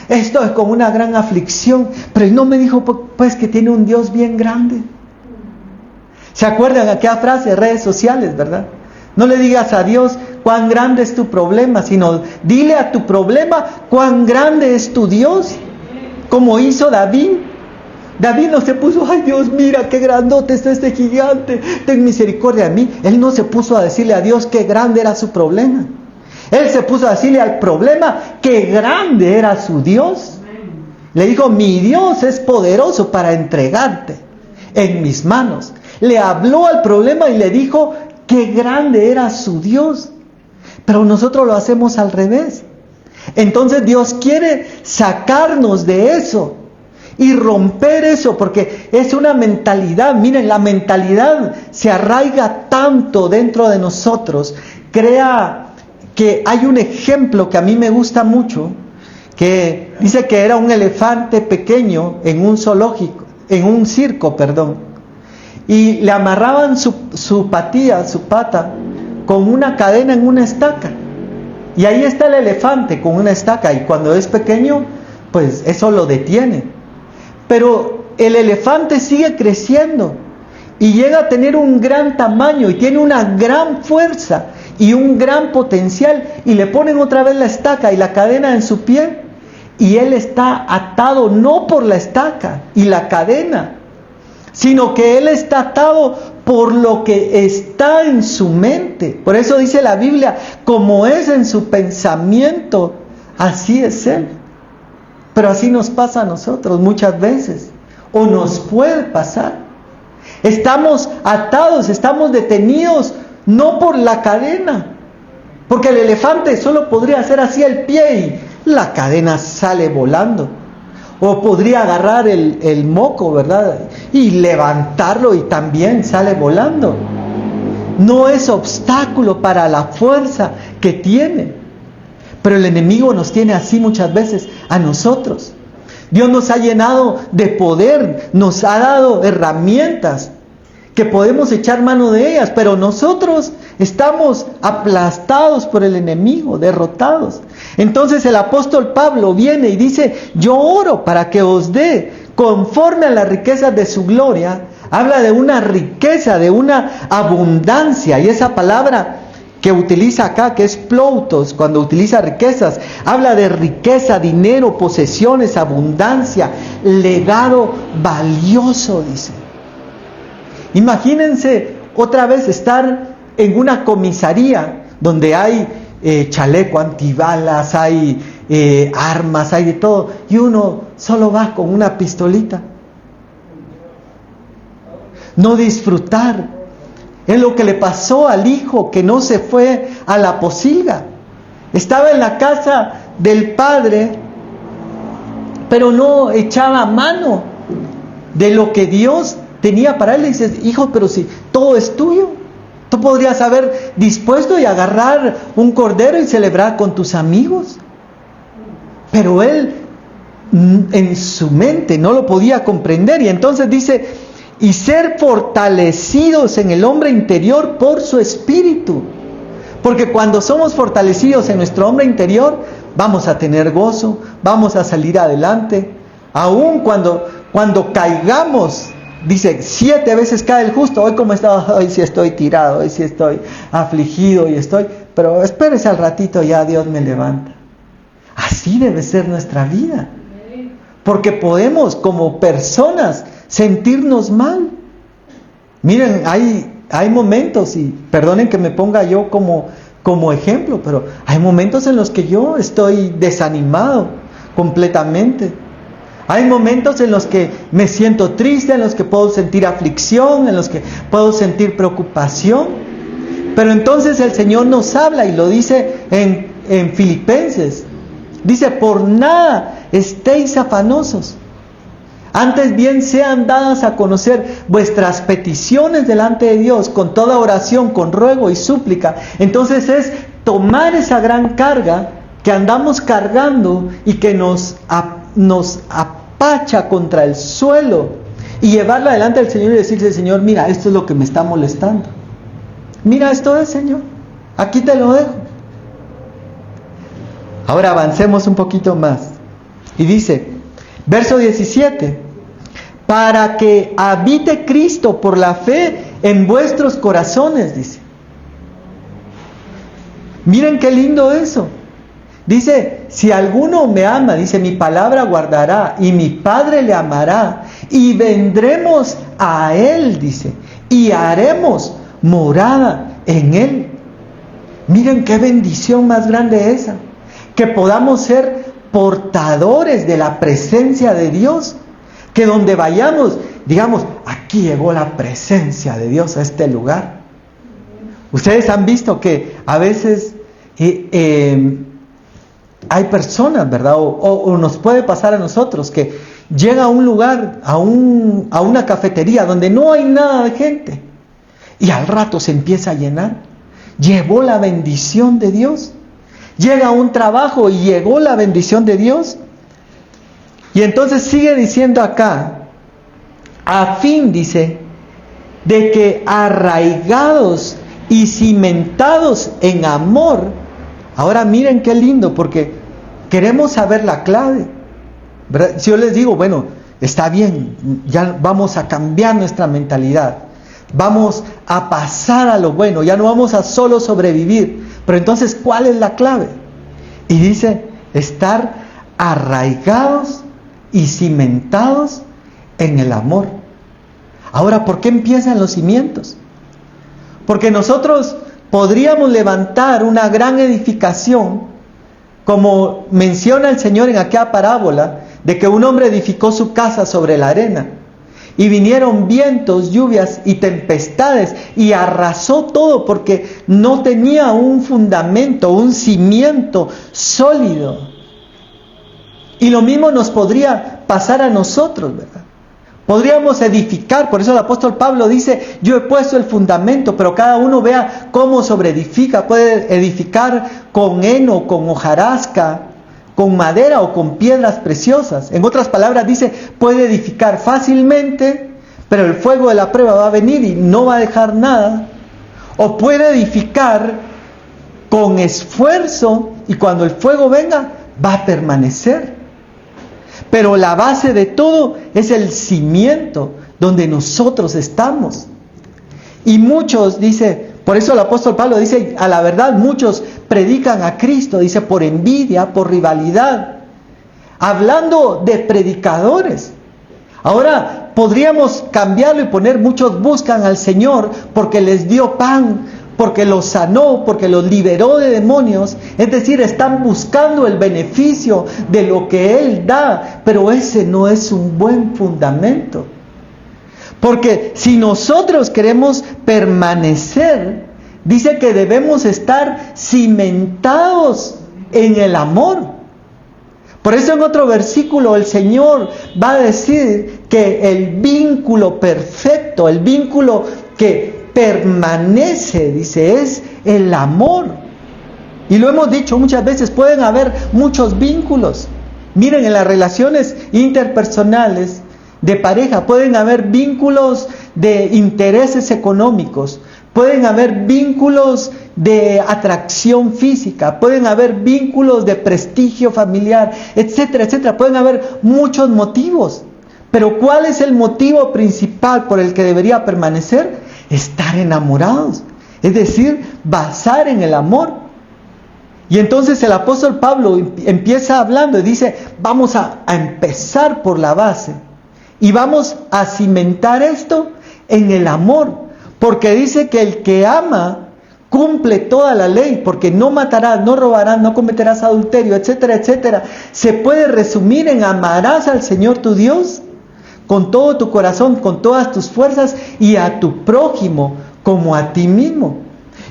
Estoy con una gran aflicción. Pero no me dijo, pues, que tiene un Dios bien grande. ¿Se acuerdan aquella frase de redes sociales, verdad? No le digas a Dios cuán grande es tu problema, sino dile a tu problema cuán grande es tu Dios. Como hizo David. David no se puso, ay Dios, mira qué grandote está este gigante, ten misericordia de mí. Él no se puso a decirle a Dios qué grande era su problema. Él se puso a decirle al problema qué grande era su Dios. Le dijo, mi Dios es poderoso para entregarte en mis manos. Le habló al problema y le dijo qué grande era su Dios. Pero nosotros lo hacemos al revés. Entonces Dios quiere sacarnos de eso y romper eso, porque es una mentalidad. Miren, la mentalidad se arraiga tanto dentro de nosotros. Crea que hay un ejemplo que a mí me gusta mucho, que dice que era un elefante pequeño en un zoológico, en un circo, y le amarraban su pata, con una cadena en una estaca. Y ahí está el elefante con una estaca, y cuando es pequeño, pues eso lo detiene. Pero el elefante sigue creciendo y llega a tener un gran tamaño y tiene una gran fuerza y un gran potencial, y le ponen otra vez la estaca y la cadena en su pie, y él está atado no por la estaca y la cadena, sino que él está atado por lo que está en su mente. Por eso dice la Biblia, como es en su pensamiento, así es él. Pero así nos pasa a nosotros muchas veces, o nos puede pasar. Estamos atados, estamos detenidos, no por la cadena, porque el elefante solo podría hacer así el pie y la cadena sale volando. O podría agarrar el moco, ¿verdad? Y levantarlo y también sale volando. No es obstáculo para la fuerza que tiene. Pero el enemigo nos tiene así muchas veces a nosotros. Dios nos ha llenado de poder, nos ha dado herramientas que podemos echar mano de ellas, pero nosotros estamos aplastados por el enemigo, derrotados. Entonces el apóstol Pablo viene y dice, yo oro para que os dé conforme a las riquezas de su gloria. Habla de una riqueza, de una abundancia, y esa palabra que utiliza acá, que es ploutos, cuando utiliza riquezas, habla de riqueza, dinero, posesiones, abundancia, legado valioso, dice. Imagínense otra vez estar en una comisaría donde hay chaleco antibalas, hay armas, hay de todo, y uno solo va con una pistolita. No disfrutar. Es lo que le pasó al hijo que no se fue a la posilga. Estaba en la casa del padre, pero no echaba mano de lo que Dios tenía para él. Le dices, hijo, pero si todo es tuyo, tú podrías haber dispuesto y agarrar un cordero y celebrar con tus amigos. Pero él en su mente no lo podía comprender, y entonces dice, y ser fortalecidos en el hombre interior por su espíritu. Porque cuando somos fortalecidos en nuestro hombre interior, vamos a tener gozo, vamos a salir adelante. Aun cuando caigamos, dice, 7 veces cae el justo. Hoy como estaba, hoy sí estoy tirado, hoy sí estoy afligido pero espérese al ratito, ya Dios me levanta. Así debe ser nuestra vida. Porque podemos como personas sentirnos mal. Miren, hay momentos, y perdonen que me ponga yo como ejemplo, pero hay momentos en los que yo estoy desanimado completamente. Hay momentos en los que me siento triste, en los que puedo sentir aflicción, en los que puedo sentir preocupación. Pero entonces el Señor nos habla y lo dice en Filipenses. Dice, por nada estéis afanosos. Antes bien sean dadas a conocer vuestras peticiones delante de Dios con toda oración, con ruego y súplica. Entonces es tomar esa gran carga que andamos cargando y que nos apacha contra el suelo y llevarla delante del Señor y decirle, Señor, mira, esto es lo que me está molestando. Mira, esto es, Señor, aquí te lo dejo. Ahora avancemos un poquito más. Y dice, verso 17, para que habite Cristo por la fe en vuestros corazones, dice. Miren qué lindo eso. Dice, si alguno me ama, dice, mi palabra guardará y mi Padre le amará y vendremos a él, dice, y haremos morada en él. Miren qué bendición más grande esa. Que podamos ser portadores de la presencia de Dios, que donde vayamos, digamos, aquí llegó la presencia de Dios a este lugar. Ustedes han visto que a veces hay personas, ¿verdad? O nos puede pasar a nosotros, que llega a un lugar, a una cafetería donde no hay nada de gente, y al rato se empieza a llenar. Llegó la bendición de Dios. Llega a un trabajo y llegó la bendición de Dios. Y entonces sigue diciendo acá, a fin, dice, de que arraigados y cimentados en amor. Ahora miren qué lindo, porque queremos saber la clave, ¿verdad? Si yo les digo, bueno, está bien, ya vamos a cambiar nuestra mentalidad, vamos a pasar a lo bueno, ya no vamos a solo sobrevivir. Pero entonces, ¿cuál es la clave? Y dice, estar arraigados y cimentados en el amor. Ahora, ¿por qué empiezan los cimientos? Porque nosotros podríamos levantar una gran edificación, como menciona el Señor en aquella parábola, de que un hombre edificó su casa sobre la arena. Y vinieron vientos, lluvias y tempestades y arrasó todo porque no tenía un fundamento, un cimiento sólido. Y lo mismo nos podría pasar a nosotros, ¿verdad? Podríamos edificar, por eso el apóstol Pablo dice, yo he puesto el fundamento, pero cada uno vea cómo sobreedifica. Puede edificar con heno, con hojarasca, con madera o con piedras preciosas. En otras palabras dice, puede edificar fácilmente, pero el fuego de la prueba va a venir y no va a dejar nada. O puede edificar con esfuerzo y cuando el fuego venga va a permanecer. Pero la base de todo es el cimiento donde nosotros estamos. Y muchos, dice, por eso el apóstol Pablo dice, a la verdad muchos predican a Cristo, dice, por envidia, por rivalidad, hablando de predicadores. Ahora podríamos cambiarlo y poner, muchos buscan al Señor porque les dio pan, porque los sanó, porque los liberó de demonios. Es decir, están buscando el beneficio de lo que Él da, pero ese no es un buen fundamento. Porque si nosotros queremos permanecer, dice que debemos estar cimentados en el amor. Por eso en otro versículo el Señor va a decir que el vínculo perfecto, el vínculo que permanece, dice, es el amor. Y lo hemos dicho muchas veces, pueden haber muchos vínculos. Miren, en las relaciones interpersonales, de pareja, pueden haber vínculos de intereses económicos, pueden haber vínculos de atracción física, pueden haber vínculos de prestigio familiar, etcétera, etcétera. Pueden haber muchos motivos. Pero ¿cuál es el motivo principal por el que debería permanecer? Estar enamorados. Es decir, basar en el amor. Y entonces el apóstol Pablo empieza hablando y dice, vamos a empezar por la base. Y vamos a cimentar esto en el amor. Porque dice que el que ama cumple toda la ley, porque no matarás, no robarás, no cometerás adulterio, etcétera, etcétera. Se puede resumir en amarás al Señor tu Dios con todo tu corazón, con todas tus fuerzas, y a tu prójimo como a ti mismo.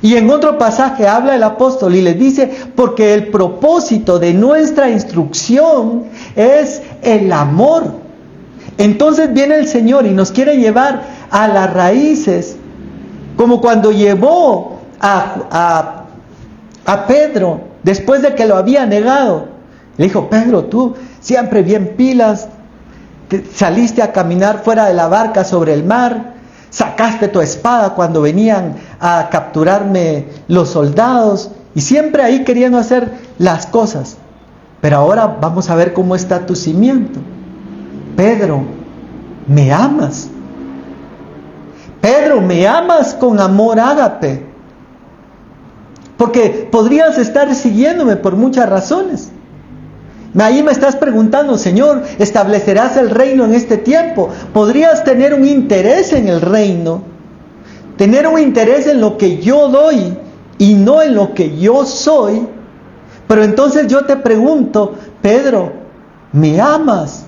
Y en otro pasaje habla el apóstol y les dice, porque el propósito de nuestra instrucción es el amor. Entonces viene el Señor y nos quiere llevar a las raíces, como cuando llevó a Pedro, después de que lo había negado. Le dijo, Pedro, tú siempre bien pilas, saliste a caminar fuera de la barca sobre el mar, sacaste tu espada cuando venían a capturarme los soldados, y siempre ahí queriendo hacer las cosas. Pero ahora vamos a ver cómo está tu cimiento. Pedro, ¿me amas? Pedro, ¿me amas con amor ágape? Porque podrías estar siguiéndome por muchas razones. Ahí me estás preguntando, Señor, ¿establecerás el reino en este tiempo? Podrías tener un interés en el reino, tener un interés en lo que yo doy y no en lo que yo soy. Pero entonces yo te pregunto, Pedro, ¿me amas?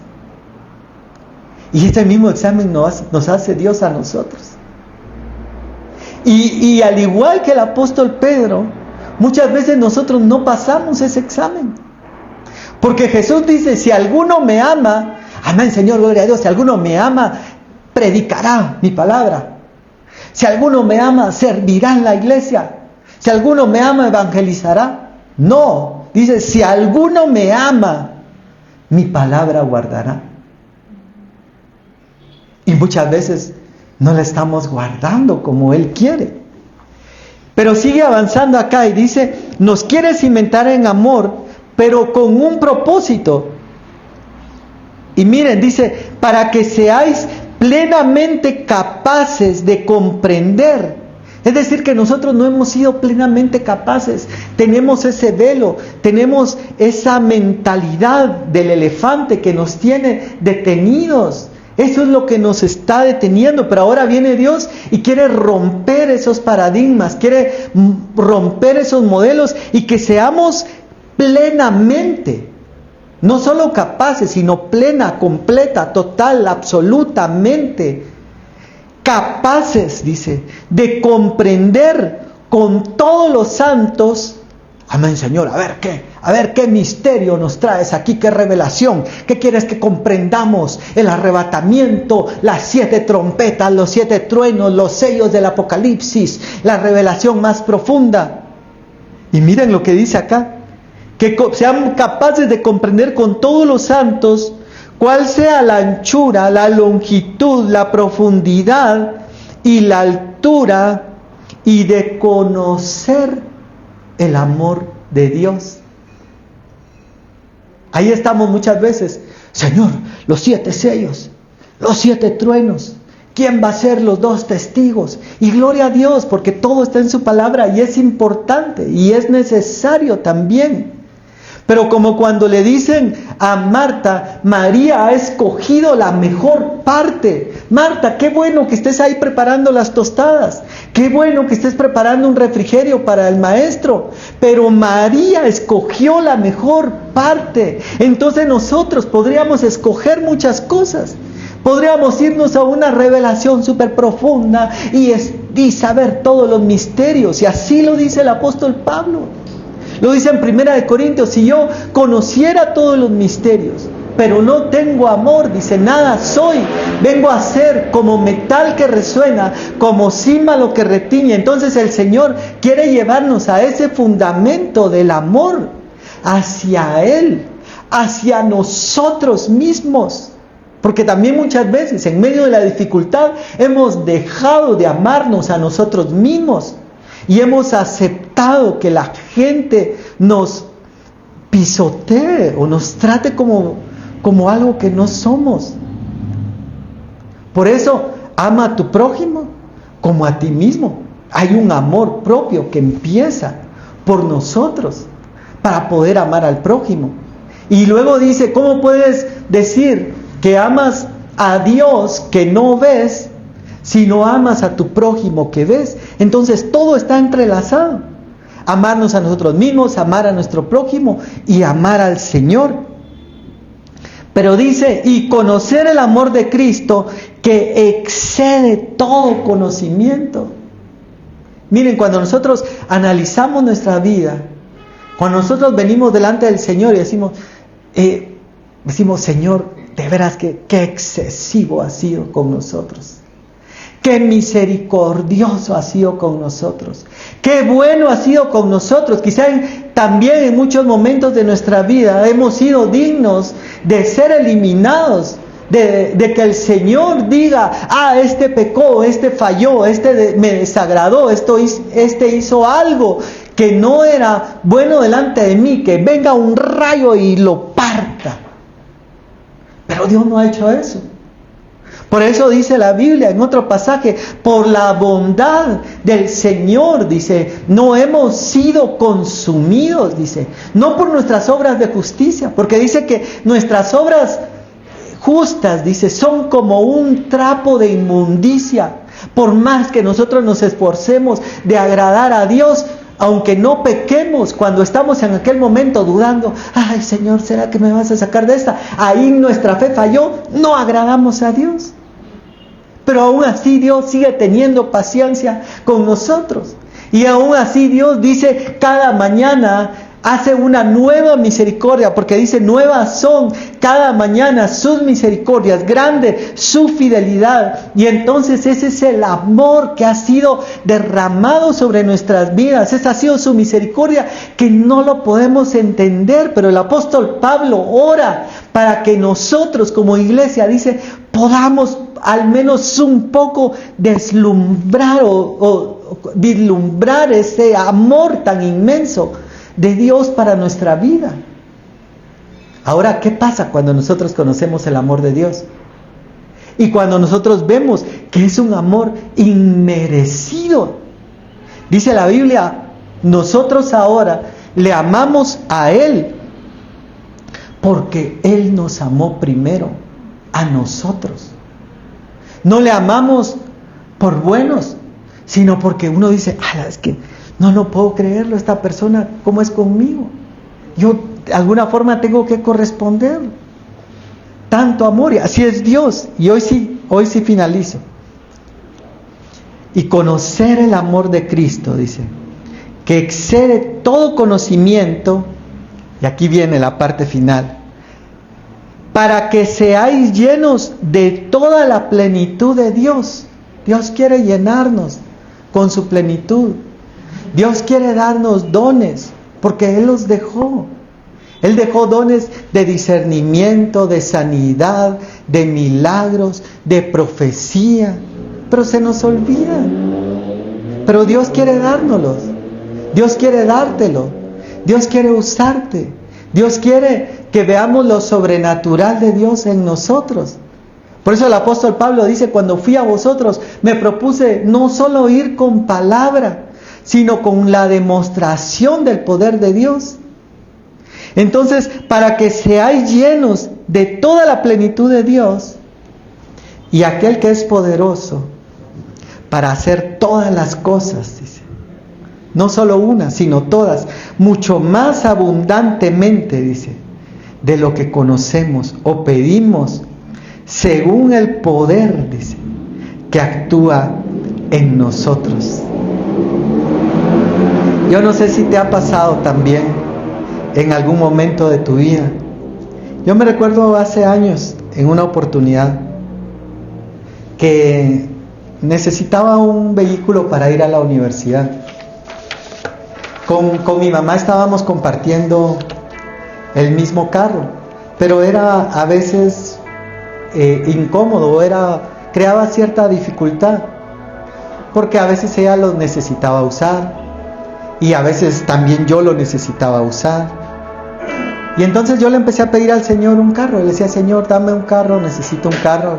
Y este mismo examen nos hace Dios a nosotros. Y al igual que el apóstol Pedro, muchas veces nosotros no pasamos ese examen. Porque Jesús dice, si alguno me ama, amén, Señor, gloria a Dios, si alguno me ama, predicará mi palabra. Si alguno me ama, servirá en la iglesia. Si alguno me ama, evangelizará. No, dice, si alguno me ama, mi palabra guardará. Y muchas veces no la estamos guardando como Él quiere. Pero sigue avanzando acá y dice, nos quiere cimentar en amor, pero con un propósito. Y miren, dice, para que seáis plenamente capaces de comprender. Es decir, que nosotros no hemos sido plenamente capaces. Tenemos ese velo, tenemos esa mentalidad del elefante que nos tiene detenidos. Eso es lo que nos está deteniendo, pero ahora viene Dios y quiere romper esos paradigmas, quiere romper esos modelos y que seamos plenamente, no solo capaces, sino plena, completa, total, absolutamente capaces, dice, de comprender con todos los santos. Amén, Señor, a ver qué misterio nos traes aquí, qué revelación, qué quieres que comprendamos, el arrebatamiento, las 7 trompetas, los 7 truenos, los sellos del Apocalipsis, la revelación más profunda. Y miren lo que dice acá, que sean capaces de comprender con todos los santos cuál sea la anchura, la longitud, la profundidad y la altura, y de conocer el amor de Dios. Ahí estamos muchas veces, Señor, los 7 sellos, los 7 truenos, ¿quién va a ser los 2 testigos? Y gloria a Dios, porque todo está en su palabra y es importante y es necesario también. Pero como cuando le dicen a Marta, María ha escogido la mejor parte. Marta, qué bueno que estés ahí preparando las tostadas. Qué bueno que estés preparando un refrigerio para el maestro. Pero María escogió la mejor parte. Entonces nosotros podríamos escoger muchas cosas. Podríamos irnos a una revelación súper profunda y saber todos los misterios. Y así lo dice el apóstol Pablo. Lo dice en 1 Corintios, si yo conociera todos los misterios, pero no tengo amor, dice, nada soy. Vengo a ser como metal que resuena, como címbalo que retiñe. Entonces el Señor quiere llevarnos a ese fundamento del amor, hacia Él, hacia nosotros mismos. Porque también muchas veces en medio de la dificultad hemos dejado de amarnos a nosotros mismos y hemos aceptado que la gente nos pisotee o nos trate como algo que no somos. Por eso, ama a tu prójimo como a ti mismo. Hay un amor propio que empieza por nosotros para poder amar al prójimo. Y luego dice, ¿cómo puedes decir que amas a Dios que no ves si no amas a tu prójimo que ves? Entonces todo está entrelazado. Amarnos a nosotros mismos, amar a nuestro prójimo y amar al Señor. Pero dice, y conocer el amor de Cristo que excede todo conocimiento. Miren, cuando nosotros analizamos nuestra vida, cuando nosotros venimos delante del Señor y decimos, Señor, de veras que qué excesivo ha sido con nosotros. Qué misericordioso ha sido con nosotros. Qué bueno ha sido con nosotros. Quizá también en muchos momentos de nuestra vida hemos sido dignos de ser eliminados. De que el Señor diga, este pecó, este falló, este me desagradó, este hizo algo que no era bueno delante de mí, que venga un rayo y lo parta. Pero Dios no ha hecho eso. Por eso dice la Biblia en otro pasaje, por la bondad del Señor, dice, no hemos sido consumidos, dice, no por nuestras obras de justicia, porque dice que nuestras obras justas, dice, son como un trapo de inmundicia. Por más que nosotros nos esforcemos de agradar a Dios, aunque no pequemos, cuando estamos en aquel momento dudando, ay Señor, ¿será que me vas a sacar de esta? Ahí nuestra fe falló, no agradamos a Dios. Pero aún así Dios sigue teniendo paciencia con nosotros. Y aún así Dios dice, cada mañana hace una nueva misericordia, porque dice, nuevas son cada mañana sus misericordias, grande su fidelidad. Y entonces ese es el amor que ha sido derramado sobre nuestras vidas. Esa ha sido su misericordia que no lo podemos entender, pero el apóstol Pablo ora para que nosotros como iglesia, dice, podamos al menos un poco deslumbrar o vislumbrar ese amor tan inmenso de Dios para nuestra vida. Ahora, ¿qué pasa cuando nosotros conocemos el amor de Dios? Y cuando nosotros vemos que es un amor inmerecido. Dice la Biblia, nosotros ahora le amamos a Él porque Él nos amó primero a nosotros. No le amamos por buenos, sino porque uno dice, es que no puedo creerlo, esta persona, ¿cómo es conmigo? Yo de alguna forma tengo que corresponder. Tanto amor, y así es Dios. Y hoy sí finalizo. Y conocer el amor de Cristo, dice, que excede todo conocimiento, y aquí viene la parte final, para que seáis llenos de toda la plenitud de Dios. Dios quiere llenarnos con su plenitud. Dios quiere darnos dones, porque Él los dejó. Él dejó dones de discernimiento, de sanidad, de milagros, de profecía, pero se nos olvida. Pero Dios quiere dárnoslos. Dios quiere dártelo. Dios quiere usarte. Dios quiere que veamos lo sobrenatural de Dios en nosotros. Por eso el apóstol Pablo dice, cuando fui a vosotros, me propuse no solo ir con palabra, sino con la demostración del poder de Dios. Entonces, para que seáis llenos de toda la plenitud de Dios, y aquel que es poderoso para hacer todas las cosas, dice, no solo una, sino todas, mucho más abundantemente, dice, de lo que conocemos o pedimos, según el poder, dice, que actúa en nosotros. Yo no sé si te ha pasado también en algún momento de tu vida. Yo me recuerdo hace años, en una oportunidad, que necesitaba un vehículo para ir a la universidad. Con mi mamá estábamos compartiendo el mismo carro, pero era a veces incómodo, creaba cierta dificultad, porque a veces ella lo necesitaba usar y a veces también yo lo necesitaba usar. Y entonces yo le empecé a pedir al Señor un carro. Le decía: Señor, dame un carro, necesito un carro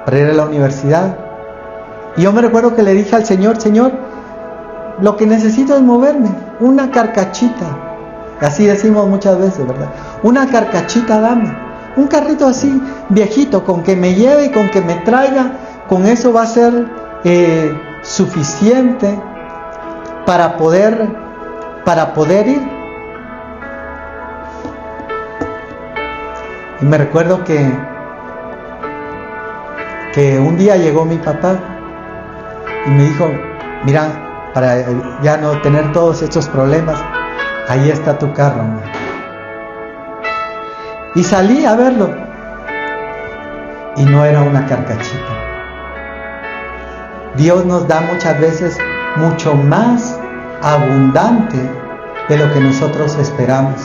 para ir a la universidad. Y yo me recuerdo que le dije al Señor: Señor, lo que necesito es moverme, una carcachita. Así decimos muchas veces, ¿verdad? Una carcachita dame, un carrito así viejito, con que me lleve y con que me traiga, con eso va a ser suficiente para poder ir. Y me recuerdo que un día llegó mi papá y me dijo: mira, para ya no tener todos estos problemas, ahí está tu carro, ¿no? Y salí a verlo y no era una carcachita. Dios nos da muchas veces mucho más abundante de lo que nosotros esperamos.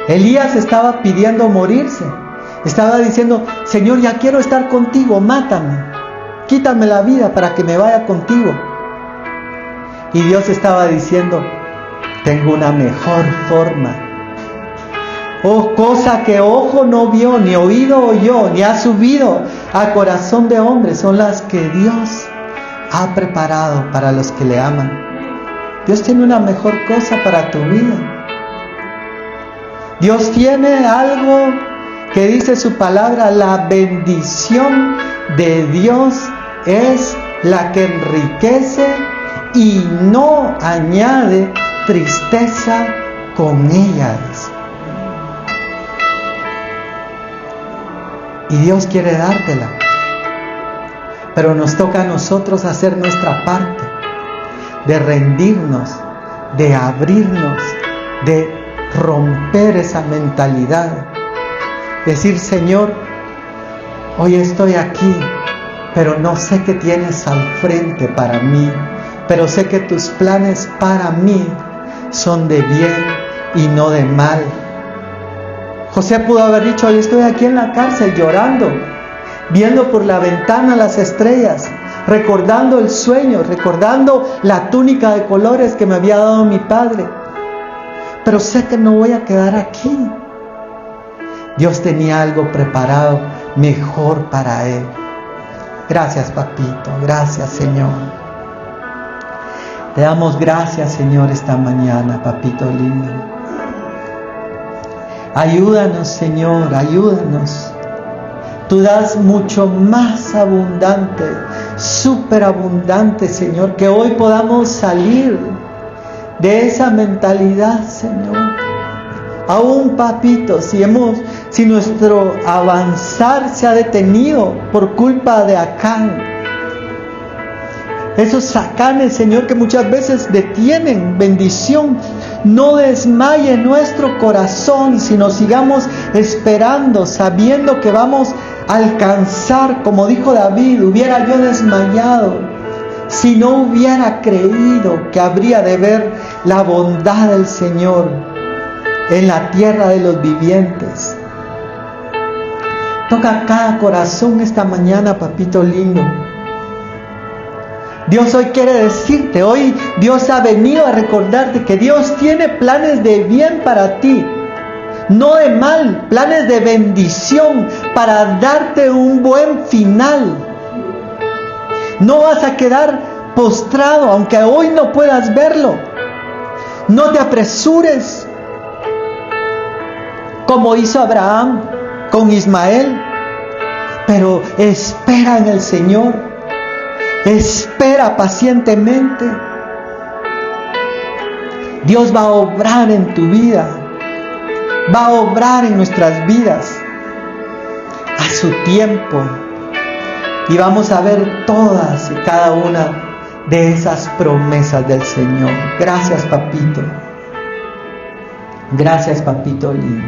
Elías estaba pidiendo morirse. Estaba diciendo: Señor, ya quiero estar contigo, mátame, quítame la vida para que me vaya contigo. Y Dios estaba diciendo: tengo una mejor forma. Oh, cosa que ojo no vio, ni oído oyó, ni ha subido a corazón de hombre, son las que Dios ha preparado para los que le aman. Dios tiene una mejor cosa para tu vida. Dios tiene algo que dice su palabra: la bendición de Dios es la que enriquece y no añade tristeza con ella. Y Dios quiere dártela, pero nos toca a nosotros hacer nuestra parte, de rendirnos, de abrirnos, de romper esa mentalidad. Decir: Señor, hoy estoy aquí, pero no sé qué tienes al frente para mí, pero sé que tus planes para mí son de bien y no de mal. José pudo haber dicho: hoy estoy aquí en la cárcel llorando, viendo por la ventana las estrellas, recordando el sueño, recordando la túnica de colores que me había dado mi padre, pero sé que no voy a quedar aquí. Dios tenía algo preparado mejor para él. Gracias, papito, gracias, Señor. Te damos gracias, Señor, esta mañana, papito lindo. Ayúdanos, Señor, ayúdanos. Tú das mucho más abundante, superabundante, Señor, que hoy podamos salir de esa mentalidad, Señor. Aún, papito, si nuestro avanzar se ha detenido por culpa de Acán, esos Acanes, Señor, que muchas veces detienen bendición, no desmaye nuestro corazón, sino sigamos esperando, sabiendo que vamos a alcanzar, como dijo David: hubiera yo desmayado si no hubiera creído que habría de ver la bondad del Señor en la tierra de los vivientes. Toca cada corazón esta mañana, papito lindo. Dios hoy quiere decirte, hoy Dios ha venido a recordarte que Dios tiene planes de bien para ti, no de mal, planes de bendición para darte un buen final. No vas a quedar postrado, aunque hoy no puedas verlo. No te apresures, como hizo Abraham con Ismael, pero espera en el Señor. Espera pacientemente. Dios va a obrar en tu vida, va a obrar en nuestras vidas a su tiempo, y vamos a ver todas y cada una de esas promesas del Señor. Gracias, papito. Gracias, papito lindo.